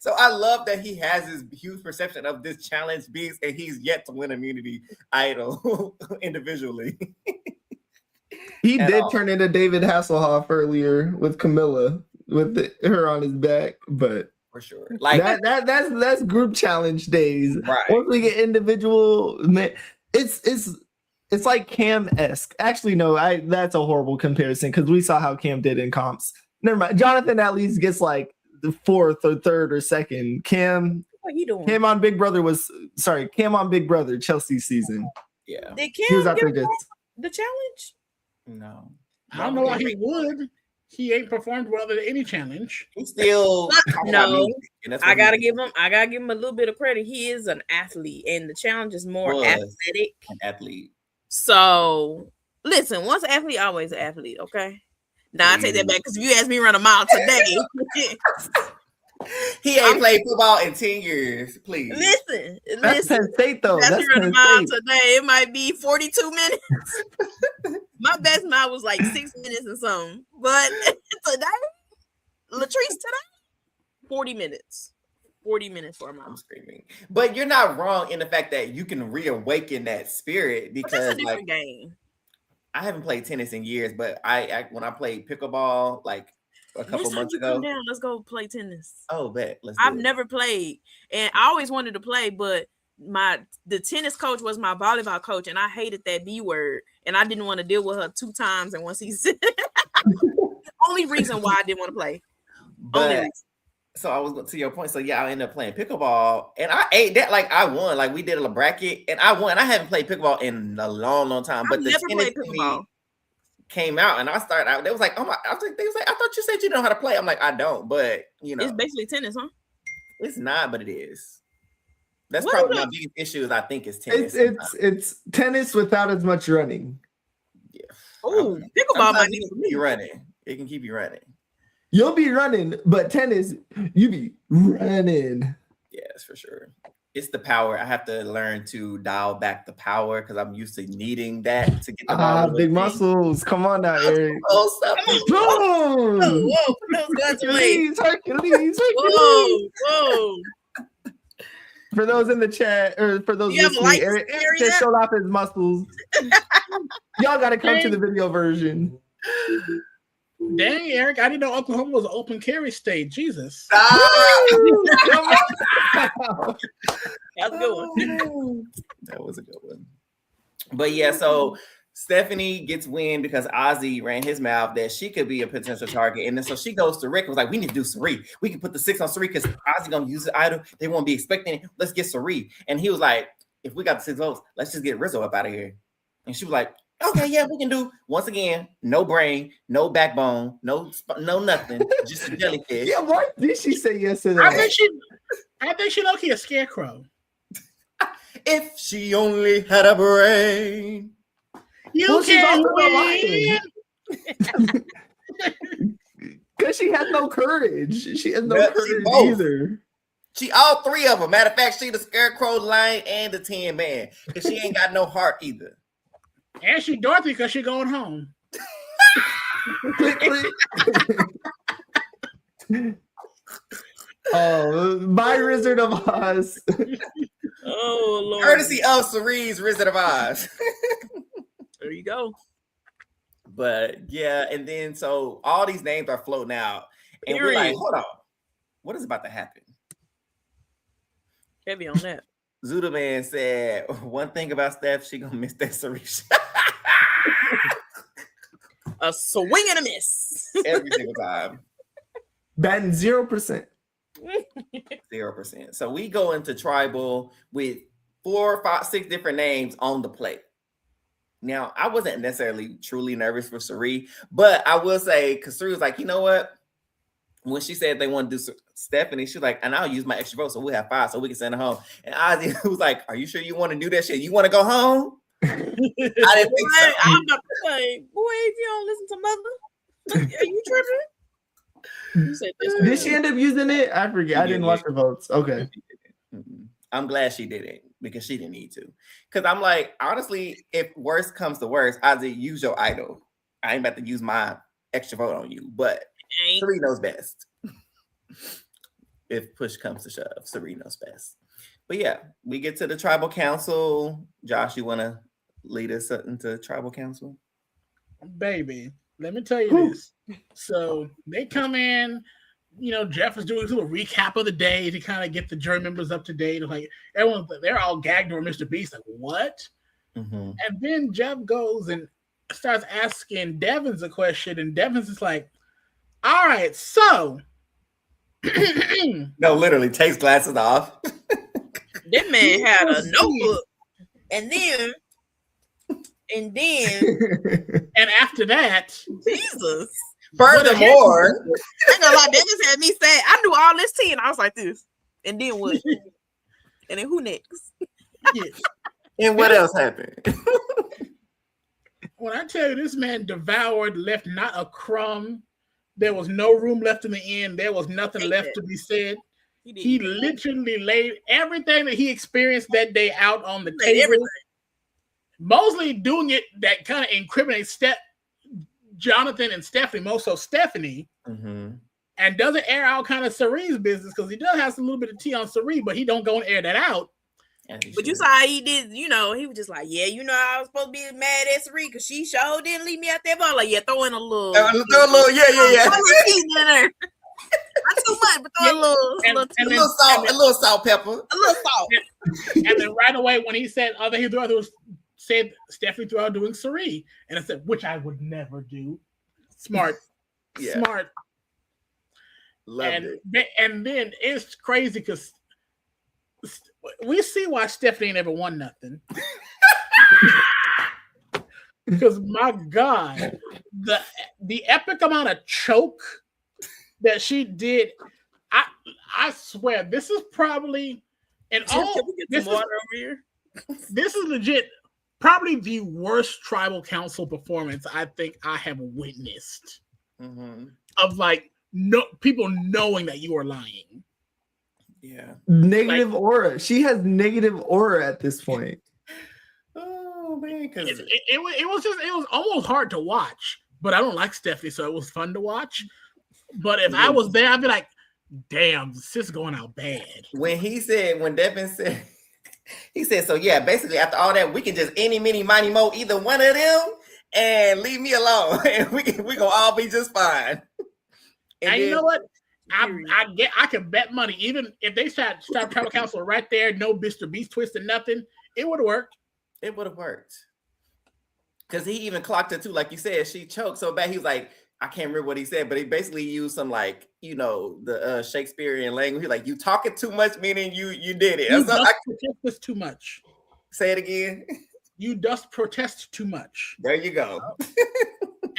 So I love that he has this huge perception of this challenge beast, and he's yet to win immunity idol individually. He did turn into David Hasselhoff earlier with Camilla, with her on his back, but for sure, like that's group challenge days. Right. Once we get individual, it's like Cam-esque. Actually, no, that's a horrible comparison because we saw how Cam did in comps. Never mind. Jonathan at least gets like the 4th or 3rd or 2nd. Cam, what are you doing? Cam on Big Brother Chelsea season. Yeah. Did Cam get the challenge? No. I don't know why he would. He ain't performed well at any challenge. He's still no. I gotta give him a little bit of credit. He is an athlete, and the challenge is more athletic. An athlete. So listen, once an athlete, always an athlete. Okay. Now I take that back because if you ask me to run a mile today, he ain't played football in 10 years. Please listen. That's Penn State though. That's run a mile today. It might be 42 minutes. My best mile was like 6 minutes and something. But today, Latrice today, 40 minutes. 40 minutes for a mile. I'm screaming. But you're not wrong in the fact that you can reawaken that spirit because that's a different game. I haven't played tennis in years, but I when I played pickleball, like a couple months you ago. come down, let's go play tennis. Oh, bet. I've never played, and I always wanted to play, but the tennis coach was my volleyball coach, and I hated that B word, and I didn't want to deal with her 2 times in one season. The only reason why I didn't want to play. But so I was to your point. So yeah, I ended up playing pickleball, and I ate that. Like I won. Like we did a bracket, and I won. I haven't played pickleball in a long, long time. But the tennis pickleball came out, and I started out. They was like, "Oh my!" They was like, "I thought you said you know how to play." I'm like, "I don't," but it's basically tennis, huh? It's not, but it is. That's probably my biggest issue. Is I think it's tennis. It's tennis without as much running. Yeah. Oh, pickleball might keep you running. It can keep you running. You'll be running, but tennis, you be running. Yes, for sure. It's the power. I have to learn to dial back the power because I'm used to needing that to get the ball. Big muscles. Come on now, Eric. Whoa, Hercules. Whoa. For those in the chat, or for those listening, Eric just showed off his muscles. Y'all got to come to the video version. Dang, Eric, I didn't know Oklahoma was an open carry state. Jesus. That was a good one. That was a good one. But yeah, so Stephanie gets wind because Ozzy ran his mouth that she could be a potential target. And then so she goes to Rick, was like, we need to do Sari. We can put the 6 on Sari because Ozzy gonna use the idol. They won't be expecting it. Let's get Sari. And he was like, if we got the 6 votes, let's just get Rizzo up out of here. And she was like, okay, yeah, we can do. Once again, no brain, no backbone, no nothing, just a jellyfish. Yeah, why did she say yes to that? I think she low-key a scarecrow. If she only had a brain. You can't win. Because she has no courage. She has no courage either. She all 3 of them. Matter of fact, she the scarecrow, lion, and the Tin Man. Because she ain't got no heart either. And she Dorothy because she going home. Oh, my Wizard of Oz. Oh, Lord. Courtesy of Cerise's Wizard of Oz. There you go. But yeah, and then so all these names are floating out. And we're like, hold on. What is about to happen? Heavy on that. Zuda Man said one thing about Steph, she gonna miss that Cerise. A swing and a miss. Every single time. Batting 0%. 0%. So we go into tribal with 4, 5, 6 different names on the plate. Now, I wasn't necessarily truly nervous for Sari, but I will say, because Sari was like, you know what? When she said they want to do Stephanie, she was like, and I'll use my extra vote, so we'll have 5, so we can send her home. And Ozzy was like, are you sure you want to do that shit? You want to go home? I didn't think so. I'm about to say, boy, if you don't listen to mother, are you tripping? You said this. Did she end up using it? I forget. I didn't watch her votes. Okay. I'm glad she didn't because she didn't need to. Because I'm like, honestly, if worst comes to worst, Ozzy, use your idol. I ain't about to use my extra vote on you, but Sari knows best. If push comes to shove, Sari knows best. But yeah, we get to the tribal council. Josh, you want to lead us into tribal council? Baby, let me tell you this. So they come in, you know, Jeff is doing a little recap of the day to kind of get the jury members up to date. Like everyone, they're all gagged over Mr. Beast. Like, what? Mm-hmm. And then Jeff goes and starts asking Devins a question, and Devins is like, all right, so no, literally takes glasses off. That man had a notebook, and and after that, Jesus. Furthermore, I ain't gonna lie, Dennis had me say, I knew all this tea, and I was like this. And then what? And then who next? Yes. And what else happened? When I tell you this man devoured, left not a crumb. There was no room left in the end. There was nothing left to be said. He literally laid everything that he experienced that day out on the table. Everything. Mostly doing it that kind of incriminates Jonathan and Stephanie, most so Stephanie, and doesn't air out kind of Cerise's business because he does have a little bit of tea on Cerise, but he don't go and air that out. But you saw how he did, he was just like, yeah, I was supposed to be mad at Sari because she sure didn't leave me out there. But like, yeah, throw in a little. Yeah. Throw a little seasoning in there. Not too much, but throw a little salt, pepper. A little salt. And then right away when he said said Stephanie threw out doing Sari. And I said, which I would never do. Smart. Yeah. Smart. Loved it. And then it's crazy because we see why Stephanie ain't ever won nothing. Because my God, the epic amount of choke that she did, I swear this is probably this is legit probably the worst tribal council performance I think I have witnessed. Of like people knowing that you are lying. Yeah. Negative aura. She has negative aura at this point. Oh man, because it was almost hard to watch, but I don't like Stephanie, so it was fun to watch. But if I was there, I'd be like, damn, this is going out bad. When Devin said, he said, so yeah, basically after all that, we can just any, mini, miny, mo, either one of them and leave me alone. And we gonna all be just fine. And you know what? I can bet money, even if they start tribal council right there, no Mr. Beast twist and nothing, it would have worked. It would have worked. Because he even clocked her too, like you said, she choked so bad. He was like, I can't remember what he said, but he basically used some like, the Shakespearean language. He's like, you talking too much, meaning you did it. You does protest too much. Say it again. You does protest too much. There you go.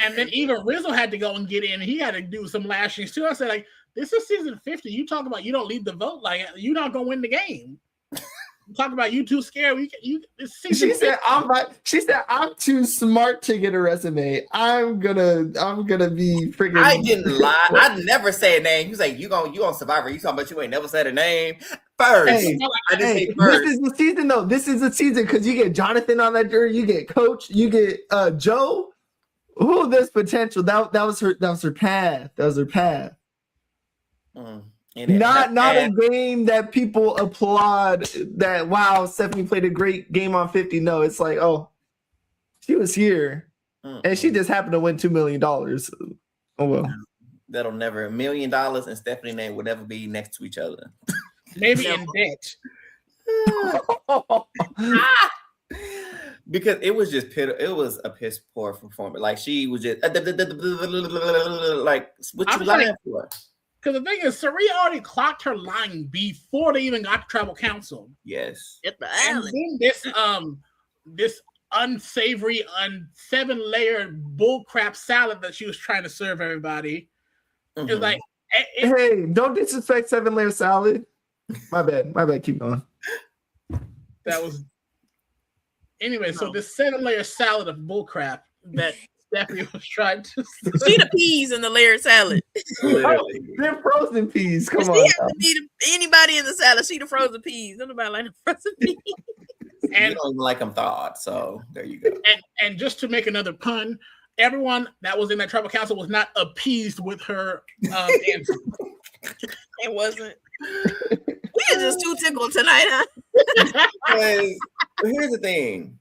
And then even Rizzo had to go and get in. And he had to do some lashings too. I said, like, this is season 50. You talk about you don't leave the vote. Like, you're not going to win the game. You talk about you too scared. She said, I'm too smart to get a resume. I'm gonna be freaking. I didn't lie. I never say a name. He was like, you on Survivor. You talking about you ain't never said a name first. I didn't say first. This is the season though. This is the season because you get Jonathan on that jury. You get Coach. You get Joe. Oh, there's potential. That was her path. That was her path. Not a game that people applaud that, wow, Stephanie played a great game on 50. No, it's like, oh, she was here and she just happened to win $2 million. Oh, well. That'll never, $1 million and Stephanie's name will never be next to each other. Maybe in debt. Because it was just it was a piss poor performance. Like she was just like, what you lying for? Because the thing is, Sari already clocked her line before they even got to tribal council. Yes. At the and then this unsavory, 7-layer bullcrap salad that she was trying to serve everybody. Mm-hmm. It's like, hey, don't disrespect 7-layer salad. My bad. Keep going. That was anyway. So this 7-layer salad of bullcrap that Stephanie was trying to. She the peas in the layered salad. They're frozen peas. Come on. She have to be anybody in the salad. She the frozen peas. Nobody like the frozen peas. And you don't even like them thawed, so there you go. And just to make another pun, everyone that was in that tribal council was not appeased with her answer. It wasn't. We are just too tickled tonight, huh? Here's the thing.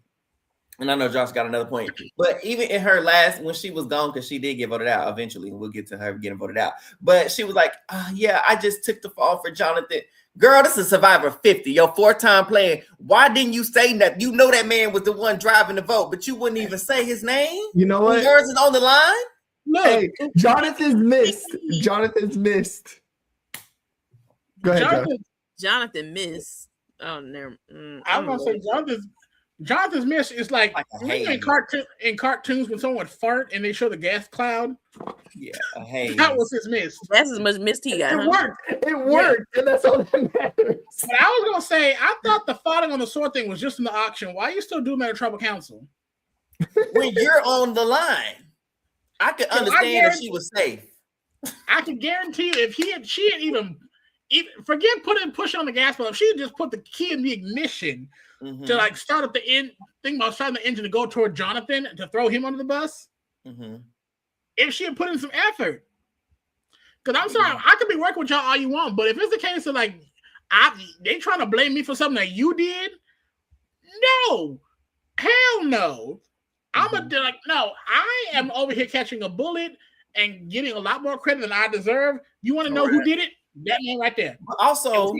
And I know Josh got another point, but even in her last, when she was gone, because she did get voted out eventually, and we'll get to her getting voted out. But she was like, yeah, I just took the fall for Jonathan. Girl, this is Survivor 50, your 4-time playing. Why didn't you say that? You know that man was the one driving the vote, but you wouldn't even say his name? You know what? Yours is on the line? No. Hey, Jonathan's missed. Go ahead, Jonathan missed. Oh, never. I was going to say Jonathan's miss is like in cartoons when someone would fart and they show the gas cloud. Yeah, that was his miss. That's as much mist he got. It worked, and that's all that matters. But I was gonna say, I thought the fighting on the sword thing was just in the auction. Why are you still doing that at Tribal Council? When you're on the line, I could understand if she was safe. I can guarantee you, if she had even forget push on the gas pedal, if she had just put the key in the ignition. Mm-hmm. To like start at the end, think about starting the engine to go toward Jonathan to throw him under the bus. Mm-hmm. If she had put in some effort, because I'm sorry, I could be working with y'all all you want, but if it's the case of like They trying to blame me for something that you did? No, hell no. No. I am over here catching a bullet and getting a lot more credit than I deserve. You want to know who did it? That man right there. Also,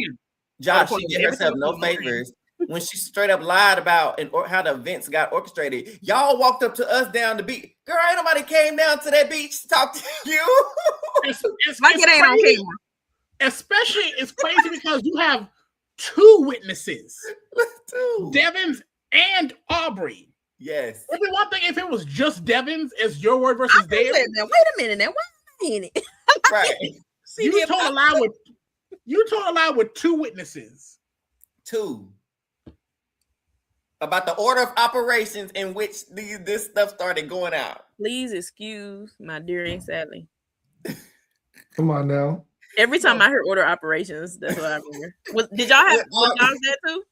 Josh, she did herself no favors when she straight up lied about how the events got orchestrated. Y'all walked up to us down the beach. Girl, ain't nobody came down to that beach to talk to you. It's it ain't on camera. Especially, it's crazy because you have 2 witnesses, Devins and Aubrey. Yes. It'd be one thing if it was just Devins, it's your word versus theirs. Wait a minute now. Wait a minute. Right. You told a lie with 2 witnesses. 2. About the order of operations in which this stuff started going out. Please excuse my dear Aunt Sally. Come on now. Every time I hear order operations, that's what I remember. Did y'all have that too?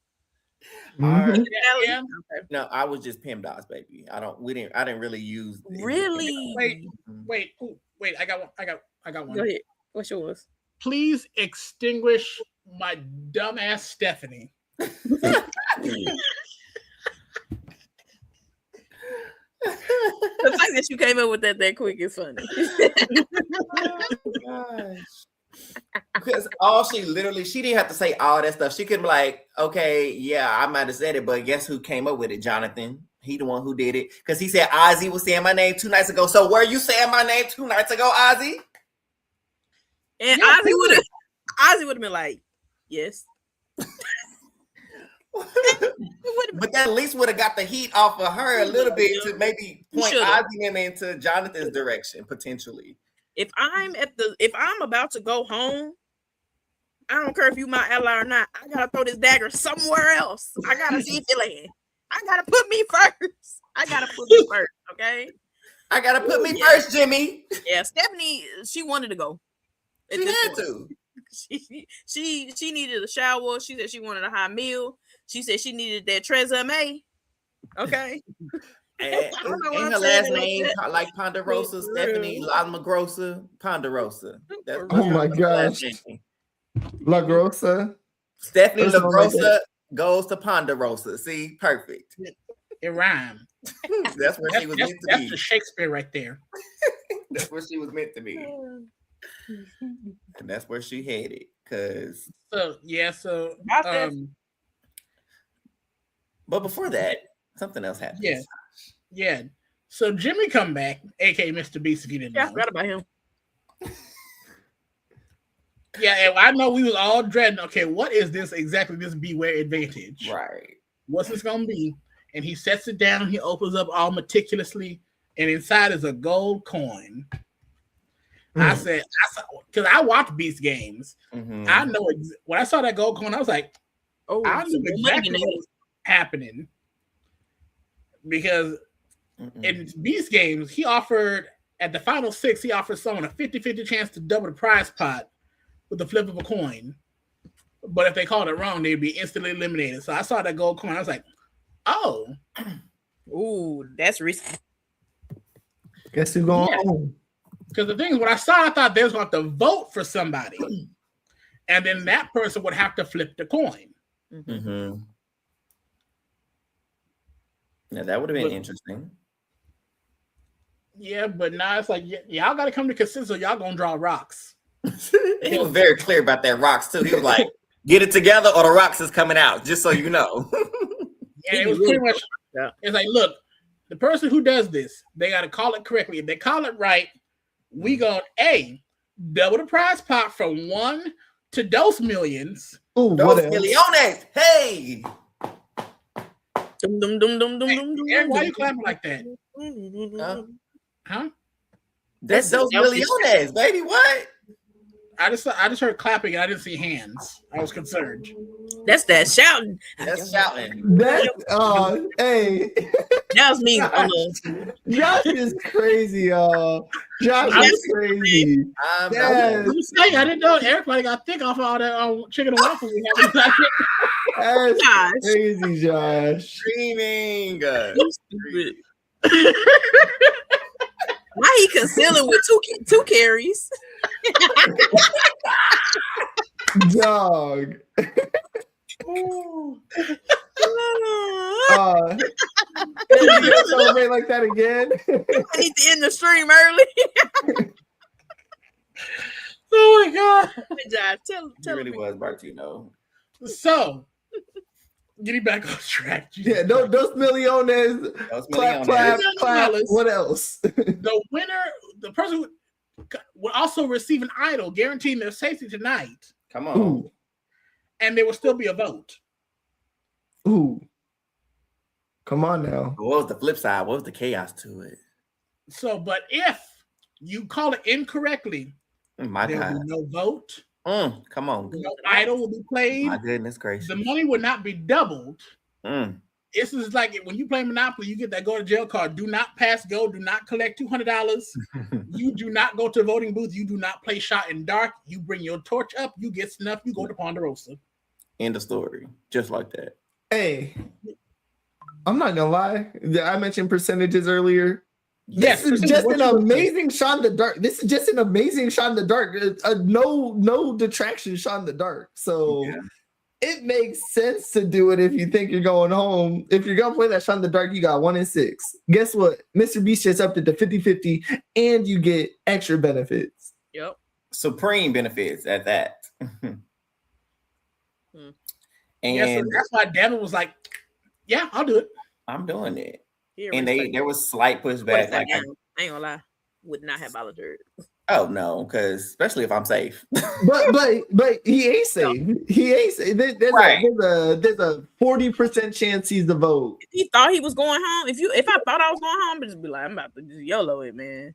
Mm-hmm. Yeah. Okay. No, I was just PEMDAS, baby. I didn't really use. Really? Wait. I got one. Go ahead. What's yours? Please extinguish my dumbass Stephanie. The fact that you came up with that quick is funny. Oh, because she didn't have to say all that stuff. She could be like, okay, yeah, I might have said it, but guess who came up with it? Jonathan. He the one who did it. Because he said Ozzy was saying my name 2 nights ago. So were you saying my name 2 nights ago, Ozzy? And yeah, Ozzy would have been like, yes. But that at least would have got the heat off of her a little bit to maybe point Ozzy into Jonathan's direction potentially. If I'm about to go home, I don't care if you my ally or not. I gotta throw this dagger somewhere else. I gotta see if it land. I gotta put me first. Okay. I gotta put me first, Jimmy. Yeah, Stephanie, she wanted to go. She had to. She needed a shower. She said she wanted a hot meal. She said she needed that Tresemme. Okay. And her last name like Ponderosa, Stephanie Lalmagrosa, Ponderosa. Oh my gosh. La Grossa. Stephanie LaGrossa goes to Ponderosa. See, perfect. It rhymed. That's where she was meant to be. That's the Shakespeare right there. That's where she was meant to be. And that's where she headed. But before that, something else happened. Yeah. So Jimmy come back, aka Mr. Beast, if you didn't know. I forgot about him. Yeah, and I know we was all dreading, okay, what is this exactly, this Byyyeee advantage? Right. What's this going to be? And he sets it down, he opens up all meticulously, and inside is a gold coin. I said, because I watch Beast games. Mm-hmm. I know, when I saw that gold coin, I was like, I knew exactly what was happening. Because in Beast games, he offered, at the final 6, he offered someone a 50-50 chance to double the prize pot with the flip of a coin. But if they called it wrong, they'd be instantly eliminated. So I saw that gold coin. I was like, oh. Ooh, that's risky. Guess who's going home? Because the thing is, when I saw it, I thought they was going to have to vote for somebody. And then that person would have to flip the coin. Mm-hmm. Yeah, that would have been interesting. Yeah, but now it's like, y'all got to come to consensus, y'all going to draw rocks. He was very clear about that rocks, too. He was like, get it together or the rocks is coming out, just so you know. Yeah, it was pretty much, it's like, look, the person who does this, they got to call it correctly. If they call it right, we go, A, double the prize pot from 1 to $2 million. Ooh, $2 millones. Hey! Eric, why are you clapping like that? Huh? That's $2 millones, baby. What? I just heard clapping and I didn't see hands. I was concerned. That's that shouting. That's shouting. That hey. That was me. Josh is crazy, y'all. Josh is crazy. I didn't know Eric got thick off all that chicken and waffles we have. That's crazy, Josh. Screaming. Why he concealing with two carries? Dog. Celebrate like that again. I need to end the stream early. Oh my god! Good job. Tell It really me. was Bartino. So, getting back on track. Yeah, those milliones. Clap. What else? The winner, the person would also receive an idol, guaranteeing their safety tonight. Come on. Ooh. And there will still be a vote. Ooh. Come on now. What was the flip side? What was the chaos to it? So, but if you call it incorrectly, My there God. will be no vote. Come on. No idol will be played. My goodness gracious. The money would not be doubled. Mm. This is like when you play Monopoly, you get that go to jail card. Do not pass go. Do not collect $200. You do not go to the voting booth. You do not play shot in dark. You bring your torch up. You get snuffed. You go to Ponderosa. End of story. Just like that. Hey, I'm not gonna lie. I mentioned percentages earlier. Yes, this is just an amazing shot in the dark. This is just an amazing shot in the dark. No detraction shot in the dark. So it makes sense to do it if you think you're going home. If you're gonna play that shot in the dark, you got 1 in 6. Guess what? Mr. Beast just upped it to 50-50, and you get extra benefits. Yep. Supreme benefits at that. And yeah, so that's why Devin was like, "Yeah, I'll do it. I'm doing it." Here, And there was slight pushback. Like, I ain't gonna lie, would not have volunteered. oh no, because especially if I'm safe. but he ain't safe. He ain't safe. There's a 40% chance he's the vote. If he thought he was going home, if I thought I was going home, I'd just be like, I'm about to just YOLO it, man.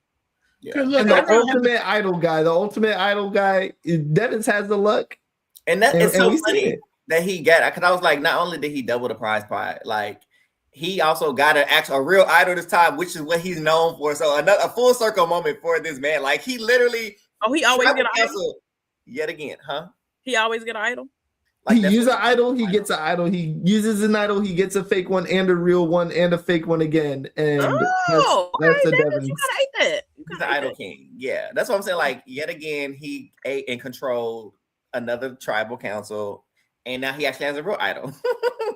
Yeah. Look, And the ultimate idol guy, Devins has the luck. And that is so we funny that he got, because I was like, not only did he double the prize pot, like he also got a real idol this time, which is what he's known for. So a full circle moment for this man. Like he literally he always get an idol yet again, huh? He always get an idol. Like he uses an idol, he gets an idol, he uses an idol, he gets a fake one and a real one and a fake one again. And that's a Devin. You gotta hate that. He's the idol king. Yeah, that's what I'm saying. Like yet again, he ate and controlled another tribal council, and now he actually has a real idol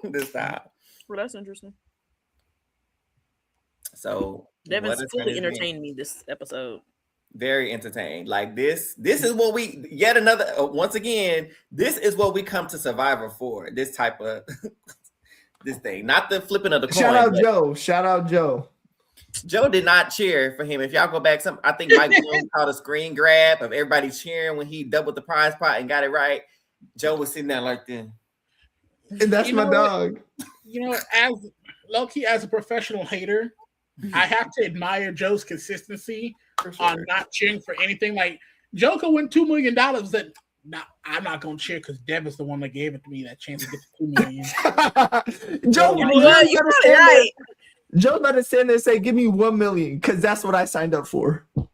this time. Well, that's interesting. So Devin's fully entertained me this episode. Very entertained. Like this is what we yet another once again, this is what we come to Survivor for. This type of this thing, not the flipping of the coin. Shout out Joe. Joe did not cheer for him. If y'all go back, I think Mike Bloom caught a screen grab of everybody cheering when he doubled the prize pot and got it right. Joe was sitting there like this. And that's my dog. You know, as low-key as a professional hater, I have to admire Joe's consistency on not cheering for anything. Like Joe could win $2 million. That I'm not gonna cheer because Devin's the one that gave it to me that chance to get the $2 million. Joe, you're right. Joe let us stand there and say, "Give me $1 million," because that's what I signed up for. No,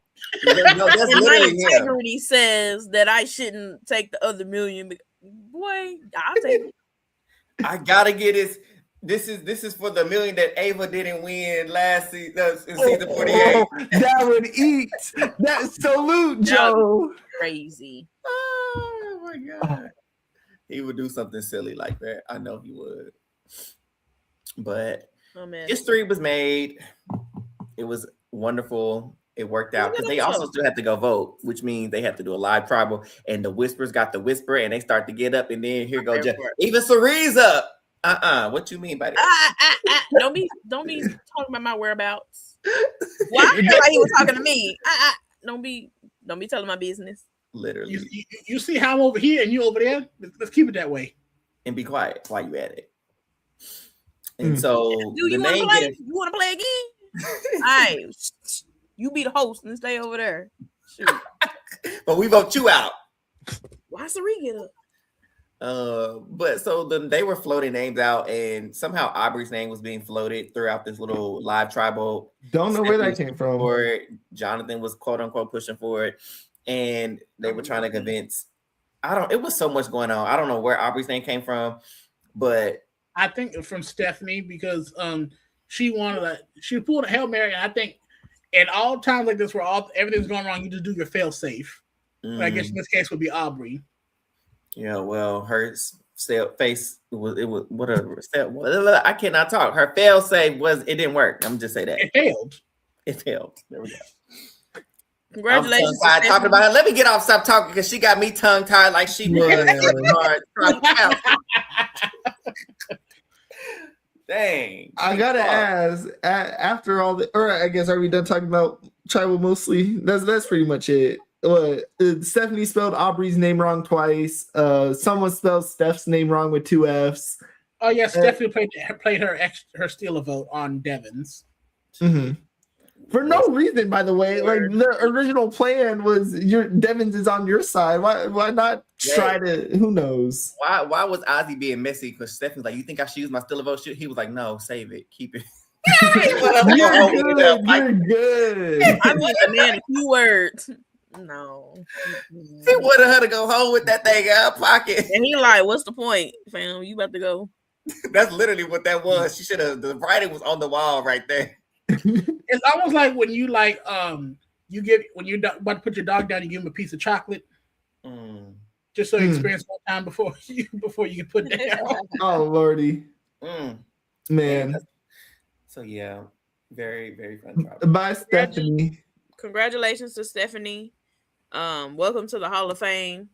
that's and my integrity says that I shouldn't take the other $1 million. Boy, I'll take it. I gotta get this. This is for the $1 million that Ava didn't win last season in season 48. That would eat. That salute, Joe. Crazy. Oh my God. He would do something silly like that. I know he would. But history was made. It was wonderful. It worked out because they also still have to go vote, which means they have to do a live tribal. And the whispers got the whisper, and they start to get up, and then here go Jeff. Even Cerie's up. What you mean by that? Don't be talking about my whereabouts. Well, I feel like he was talking to me. Don't be telling my business. Literally. You see how I'm over here and you over there? Let's keep it that way. And be quiet while you at it. And so you want to play? You want to play again? All right. You be the host and stay over there. Shoot. But we vote you out. Why Cerie get up? But so then they were floating names out, and somehow Aubrey's name was being floated throughout this little live tribal. Don't know where that came from. Jonathan was quote unquote pushing for it, and they were trying to convince. It was so much going on. I don't know where Aubrey's name came from, but I think from Stephanie because she pulled a Hail Mary, and I think at all times like this where everything's going wrong, you just do your fail safe. I guess in this case would be Aubrey. Yeah, well, her face it was whatever. I cannot talk. Her fail save was it didn't work. I'm just say that it failed. It failed. There we go. Congratulations. I'm talking about it. Let me get off. Stop talking because she got me tongue tied like she was. Dang. I gotta ask. After all the, or I guess, are we done talking about tribal mostly? That's pretty much it. Stephanie spelled Aubrey's name wrong twice. Someone spelled Steph's name wrong with 2 F's. Oh yeah, Stephanie played her steal a vote on Devon's. Mm-hmm. For no reason, by the way. Like the original plan was Devon's is on your side. Why not try to? Who knows? Why was Ozzy being messy? Because Stephanie's like, you think I should use my still a vote shit? He was like, no, save it, keep it. You're good. I want a man a few words. No. He wanted her to go home with that thing out of pocket. And he like, what's the point, fam? You about to go? That's literally what that was. She should have. The writing was on the wall right there. It's almost like when you when you're about to put your dog down, you give him a piece of chocolate, just so you experience one time before you can put down. Oh lordy, man. So yeah, very very fun. Bye, Stephanie. Congratulations to Stephanie. Welcome to the Hall of Fame,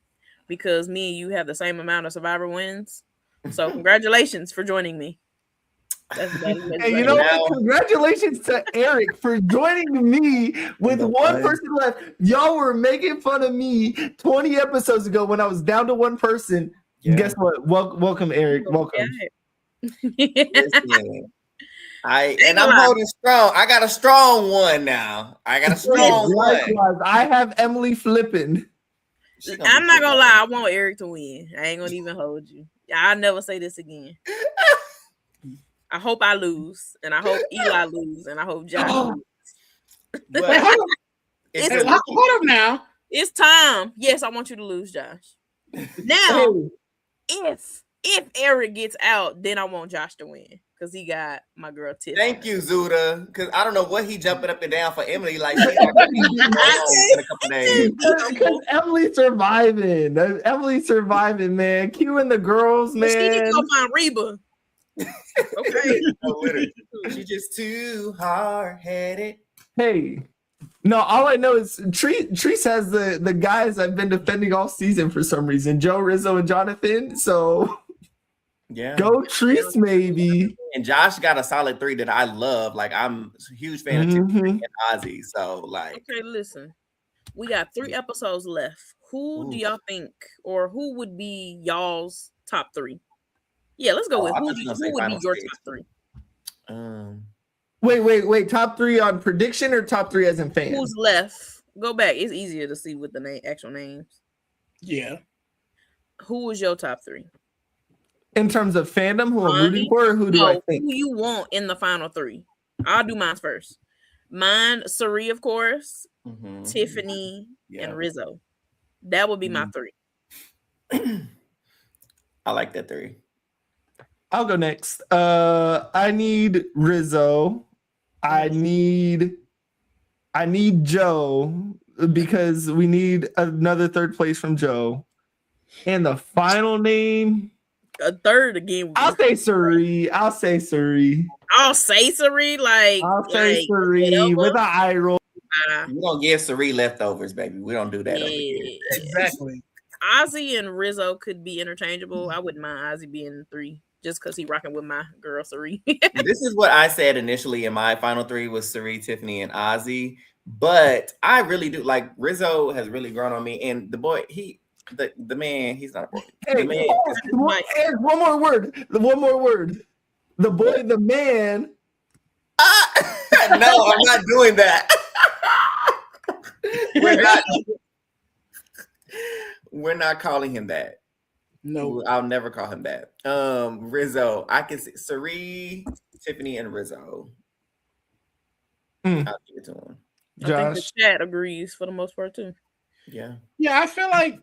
because me and you have the same amount of Survivor wins. So congratulations for joining me. And you know what? Congratulations to Eric for joining me with one person left. Y'all were making fun of me 20 episodes ago when I was down to one person. Yeah. Guess what? Welcome, Eric. Welcome. I'm holding strong. I got a strong one now. I got a strong one. I have Emily flipping. I'm not gonna lie. I want Eric to win. I ain't gonna even hold you. I'll never say this again. I hope I lose, and I hope Eli lose, and I hope Josh lose. Hold up now. It's time. Yes, I want you to lose, Josh. Now, if Eric gets out, then I want Josh to win because he got my girl Tiff. Thank you, Zuda. Because I don't know what he jumping up and down for Emily like. Because Emily's surviving. Emily's surviving, man. Q and the girls, man. She need to go find Reba. Okay. She's just too hard-headed. Hey, no, all I know is Treese has the guys I've been defending all season for some reason. Joe, Rizzo, and Jonathan. So yeah, go Treese, maybe. And Josh got a solid 3 that I love. Like I'm a huge fan of Tiffany and Ozzy. So like, okay, listen, we got 3 episodes left. Who do y'all think, or who would be y'all's top 3? Yeah, let's go with who would be your top 3? Wait. Top 3 on prediction or top 3 as in fans? Who's left? Go back. It's easier to see with the actual names. Yeah. Who was your top 3? In terms of fandom, who I'm rooting for, or who do I think? Who you want in the final 3? I'll do mine first. Mine, Sari, of course, Tiffany, and Rizzo. That would be my 3. I like that 3. I'll go next. I need Rizzo. I need Joe because we need another 3rd place from Joe. And the final name, a 3rd again. I'll say Suri. I'll say Suri. I'll say Suri with an eye roll. We don't give Suri leftovers, baby. We don't do that. Exactly. Ozzy and Rizzo could be interchangeable. I wouldn't mind Ozzy being 3. Just because he rocking with my girl Sari. This is what I said initially in my final 3 was Sari, Tiffany, and Ozzy. But I really do like Rizzo has really grown on me. And the boy, the man, he's not a boy. Hey, the man one more word. The boy, the man. No, I'm not doing that. We're not calling him that. No, I'll never call him that. Rizzo, I can see Sari, Tiffany, and Rizzo. I'll give it to him. Josh. I think the chat agrees for the most part too. Yeah. Yeah, I feel like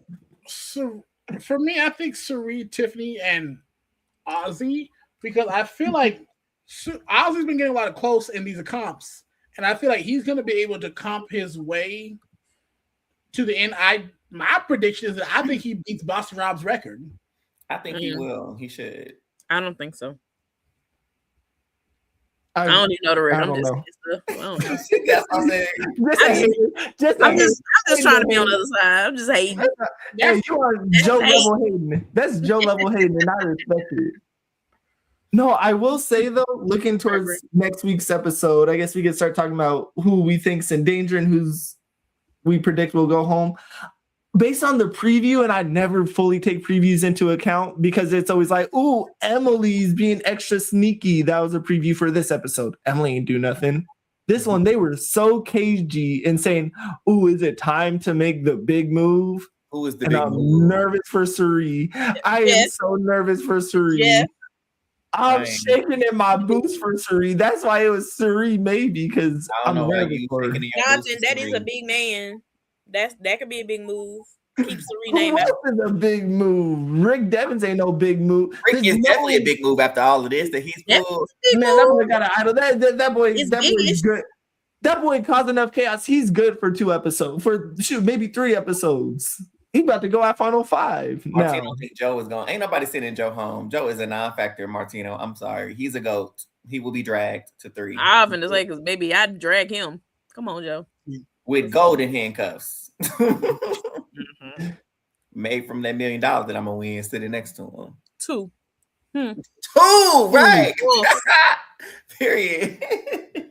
for me, I think Sari, Tiffany, and Ozzy, because I feel like Ozzy's been getting a lot of close in these comps, and I feel like he's going to be able to comp his way to the end. My prediction is that I think he beats Boston Rob's record. I think he will. He should. I don't think so. I don't even know the rest. I don't know. That's what I'm saying. I'm just trying to be on the other side. I'm just hating. Hey, you are Joe level hating. That's Joe level hating, and I respect it. No, I will say though, looking towards next week's episode, I guess we could start talking about who we think's in danger and who's we predict will go home. Based on the preview, and I never fully take previews into account because it's always like, ooh, Emily's being extra sneaky. That was a preview for this episode. Emily ain't do nothing. This one, they were so cagey and saying, ooh, is it time to make the big move? Who is the and big I'm move? nervous for Suri. I am so nervous for Suri. Yeah. I'm shaking in my boots for Suri. That's why it was Suri, maybe, because I'm nervous for her. Johnson, that is a big man. That could be a big move. Keep Suri name out. Who else is a big move? Rick Devens ain't no big move. Rick is definitely a big move after all of this. That he's full. Man, that boy got an idol. That boy is good. That boy caused enough chaos. He's good for 2 episodes. Maybe 3 episodes. He about to go at Final 5. Martino think Joe is going. Ain't nobody sending Joe home. Joe is a non-factor. Martino, I'm sorry. He's a GOAT. He will be dragged to 3. I often to say because maybe I'd drag him. Come on, Joe. With golden handcuffs. Made from that $1 million that I'm gonna win sitting next to him. 2. 2, right? Period.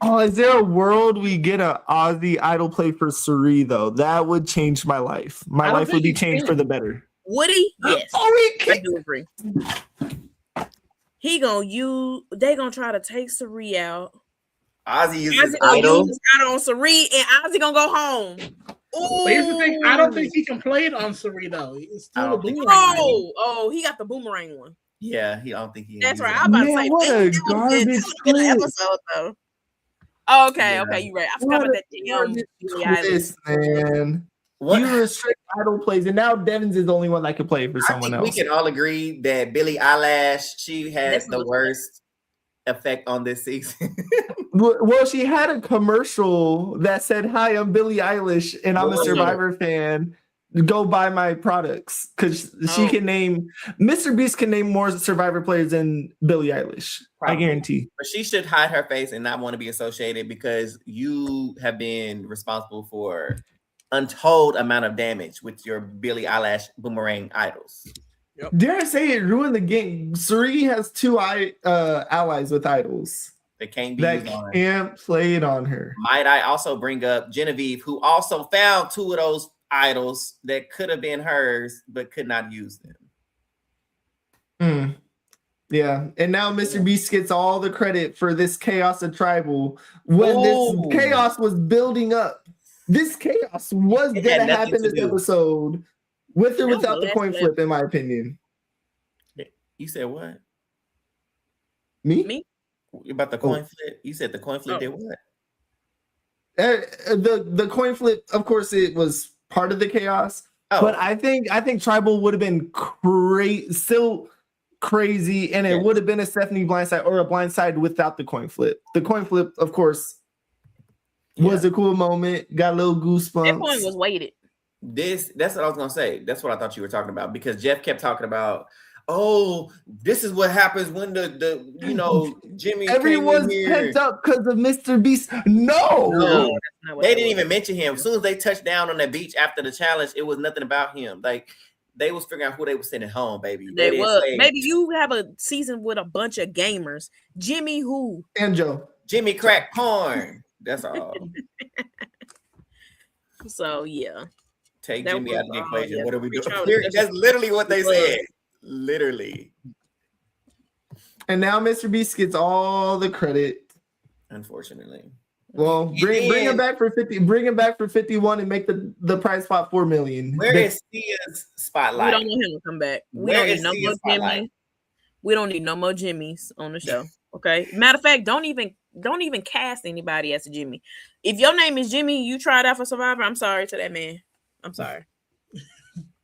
Oh, is there a world we get an Aussie idol play for Suri though? That would change my life. My life would be changed for the better. Would he? Yes. I do agree. They gonna try to take Suri out. Ozzy uses idol on Suri, and Ozzy gonna go home. But here's the thing: I don't think he can play it on Suri though. It's still a boomerang. Oh, he got the boomerang one. Yeah, I don't think he. That's right. I'm about to say what a garbage episode though. Oh, okay, you're right. I forgot about that twist, man. You restrict idol plays, and now Devins is the only one that can play for someone else. We can all agree that Byyyeee Eyelash, she has the worst effect on this season. Well, she had a commercial that said, "Hi, I'm Billie Eilish, and I'm a Survivor fan. Go buy my products," because she can name Mr. Beast can name more Survivor players than Billie Eilish. Probably. I guarantee. But she should hide her face and not want to be associated because you have been responsible for untold amount of damage with your Byyyeee Eyelash boomerang idols. Yep. Dare I say it ruined the game? Suri has 2 allies with idols. That can't play it on her. Might I also bring up Genevieve, who also found 2 of those idols that could have been hers, but could not use them. Yeah, and now Mr. Beast gets all the credit for this chaos of tribal when this chaos was building up. This chaos was going to happen this episode, with or without the coin flip, in my opinion. You said what? Me? About the coin flip? You said the coin flip did what? The coin flip, of course, it was part of the chaos. But I think tribal would have been still crazy, and it would have been a Stephanie blindside or a blindside without the coin flip. The coin flip, of course, was a cool moment. Got a little goosebumps. That point was weighted. That's what I was gonna say. That's what I thought you were talking about because Jeff kept talking about, this is what happens when the Jimmy. Everyone's pent up because of Mr. Beast. No, they didn't even mention him. As soon as they touched down on that beach after the challenge, it was nothing about him. Like they was figuring out who they were sending home, baby. They was. Maybe you have a season with a bunch of gamers. Jimmy who? And Joe. Jimmy crack corn. That's all. So yeah. Take Jimmy out of the equation. Yeah, what are we doing? That's literally what they said. Literally. And now Mr. Beast gets all the credit. Unfortunately. Well, bring him back for 50. Bring him back for 51 and make the prize pot $4 million. Where is Sia's spotlight? We don't want him to come back. We don't need no more Jimmy. We don't need no more Jimmys on the show. Okay. Matter of fact, don't even cast anybody as a Jimmy. If your name is Jimmy, you tried out for Survivor. I'm sorry to that man. I'm sorry.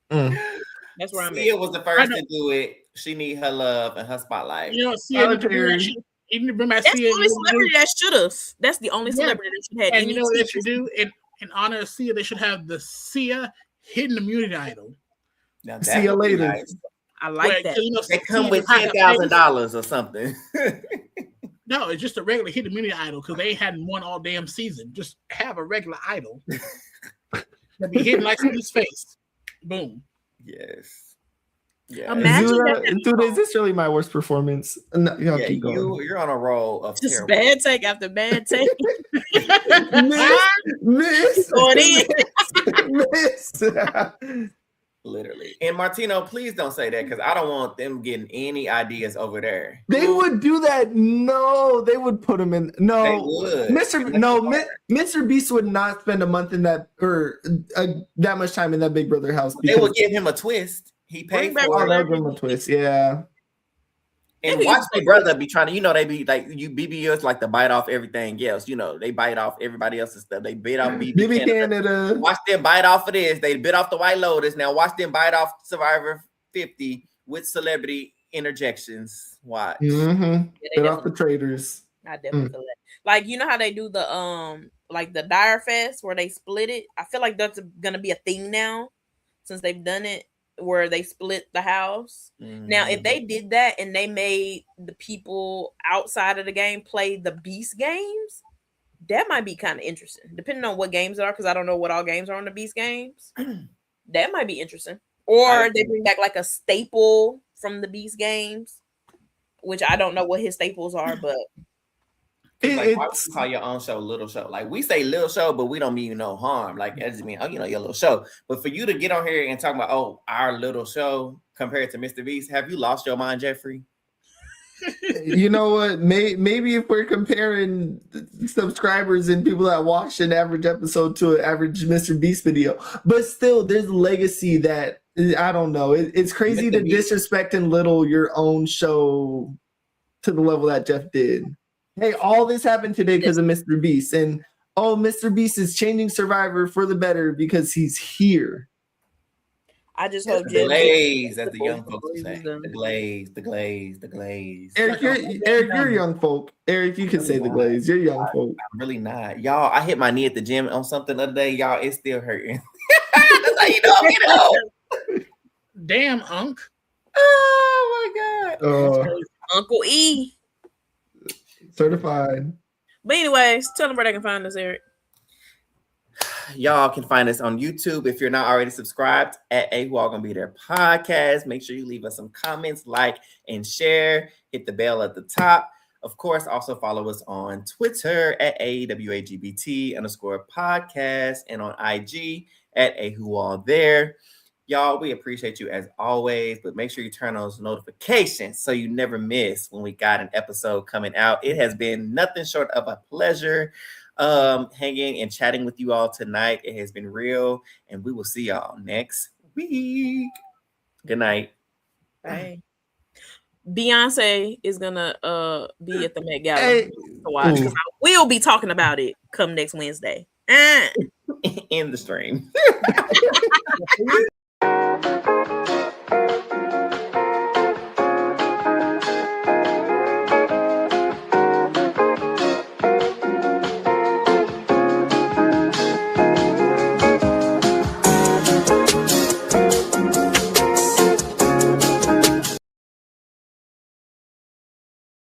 That's where I'm at. Sia was the first to do it. She need her love and her spotlight. You know, Sia That's the only celebrity that should have. That's the only celebrity that should have. And you know what they should do? In honor of Sia, they should have the Sia hidden immunity idol. See you later. Nice. I like that. You know, they come with $10,000 or something. No, it's just a regular hidden immunity idol because they hadn't won all damn season. Just have a regular idol that be hidden like in his face. Boom. Yes. Yeah. Dude, is this really my worst performance? No, y'all keep going. You're on a roll of just terrible. bad take after bad take. Miss. Literally. And Martino, please don't say that because I don't want them getting any ideas over there. They would do that. No, they would put him in. No, they would. Mr. Beast would not spend a month in that or that much time in that Big Brother house. They would give him a twist. He paid for it. They'll give him a twist. Yeah. And watch Big Brother be trying to, they be like, BBS like to bite off everything else. They bite off everybody else's stuff. They bit off BB Canada. Watch them bite off of this. They bit off the White Lotus. Now watch them bite off Survivor 50 with celebrity interjections. Watch. Mm-hmm. Bit off the traitors. I definitely feel that. Like, you know how they do the like the Dire Fest where they split it? I feel like that's gonna be a thing now since they've done it. Where they split the house. Now, if they did that and they made the people outside of the game play the Beast games, that might be kind of interesting, depending on what games are, because I don't know what all games are on the Beast games. That might be interesting. Or they bring back like a staple from the Beast games, which I don't know what his staples are, but Like, why would you call your own show Little Show? Like, we say Little Show, but we don't mean no harm. Like, that just mean, your little show. But for you to get on here and talk about, our little show compared to Mr. Beast, have you lost your mind, Jeffrey? You know what? Maybe if we're comparing subscribers and people that watch an average episode to an average Mr. Beast video, but still, there's a legacy that, I don't know. It's crazy to disrespect and little your own show to the level that Jeff did. Hey, all this happened today because of Mr. Beast. And Mr. Beast is changing Survivor for the better because he's here. I just hope the glaze, as the young folks say. The glaze. Eric, you're young folk. Eric, you can say the glaze. You're young folk. I'm really not. Y'all, I hit my knee at the gym on something the other day. Y'all, it's still hurting. That's how you know. Damn, Unc. Oh, my God. Uncle E. Certified. But anyways, tell them where they can find us, Eric. Y'all can find us on YouTube if you're not already subscribed at Who All Gonna Be There podcast. Make sure you leave us some comments, like, and share. Hit the bell at the top. Of course, also follow us on Twitter at AWAGBT_podcast and on IG at Who All There. Y'all, we appreciate you as always, but make sure you turn on those notifications so you never miss when we got an episode coming out. It has been nothing short of a pleasure hanging and chatting with you all tonight. It has been real, and we will see y'all next week. Good night. Bye. Beyonce is gonna be at the Met Gala to watch, because I will be talking about it come next Wednesday. In the stream.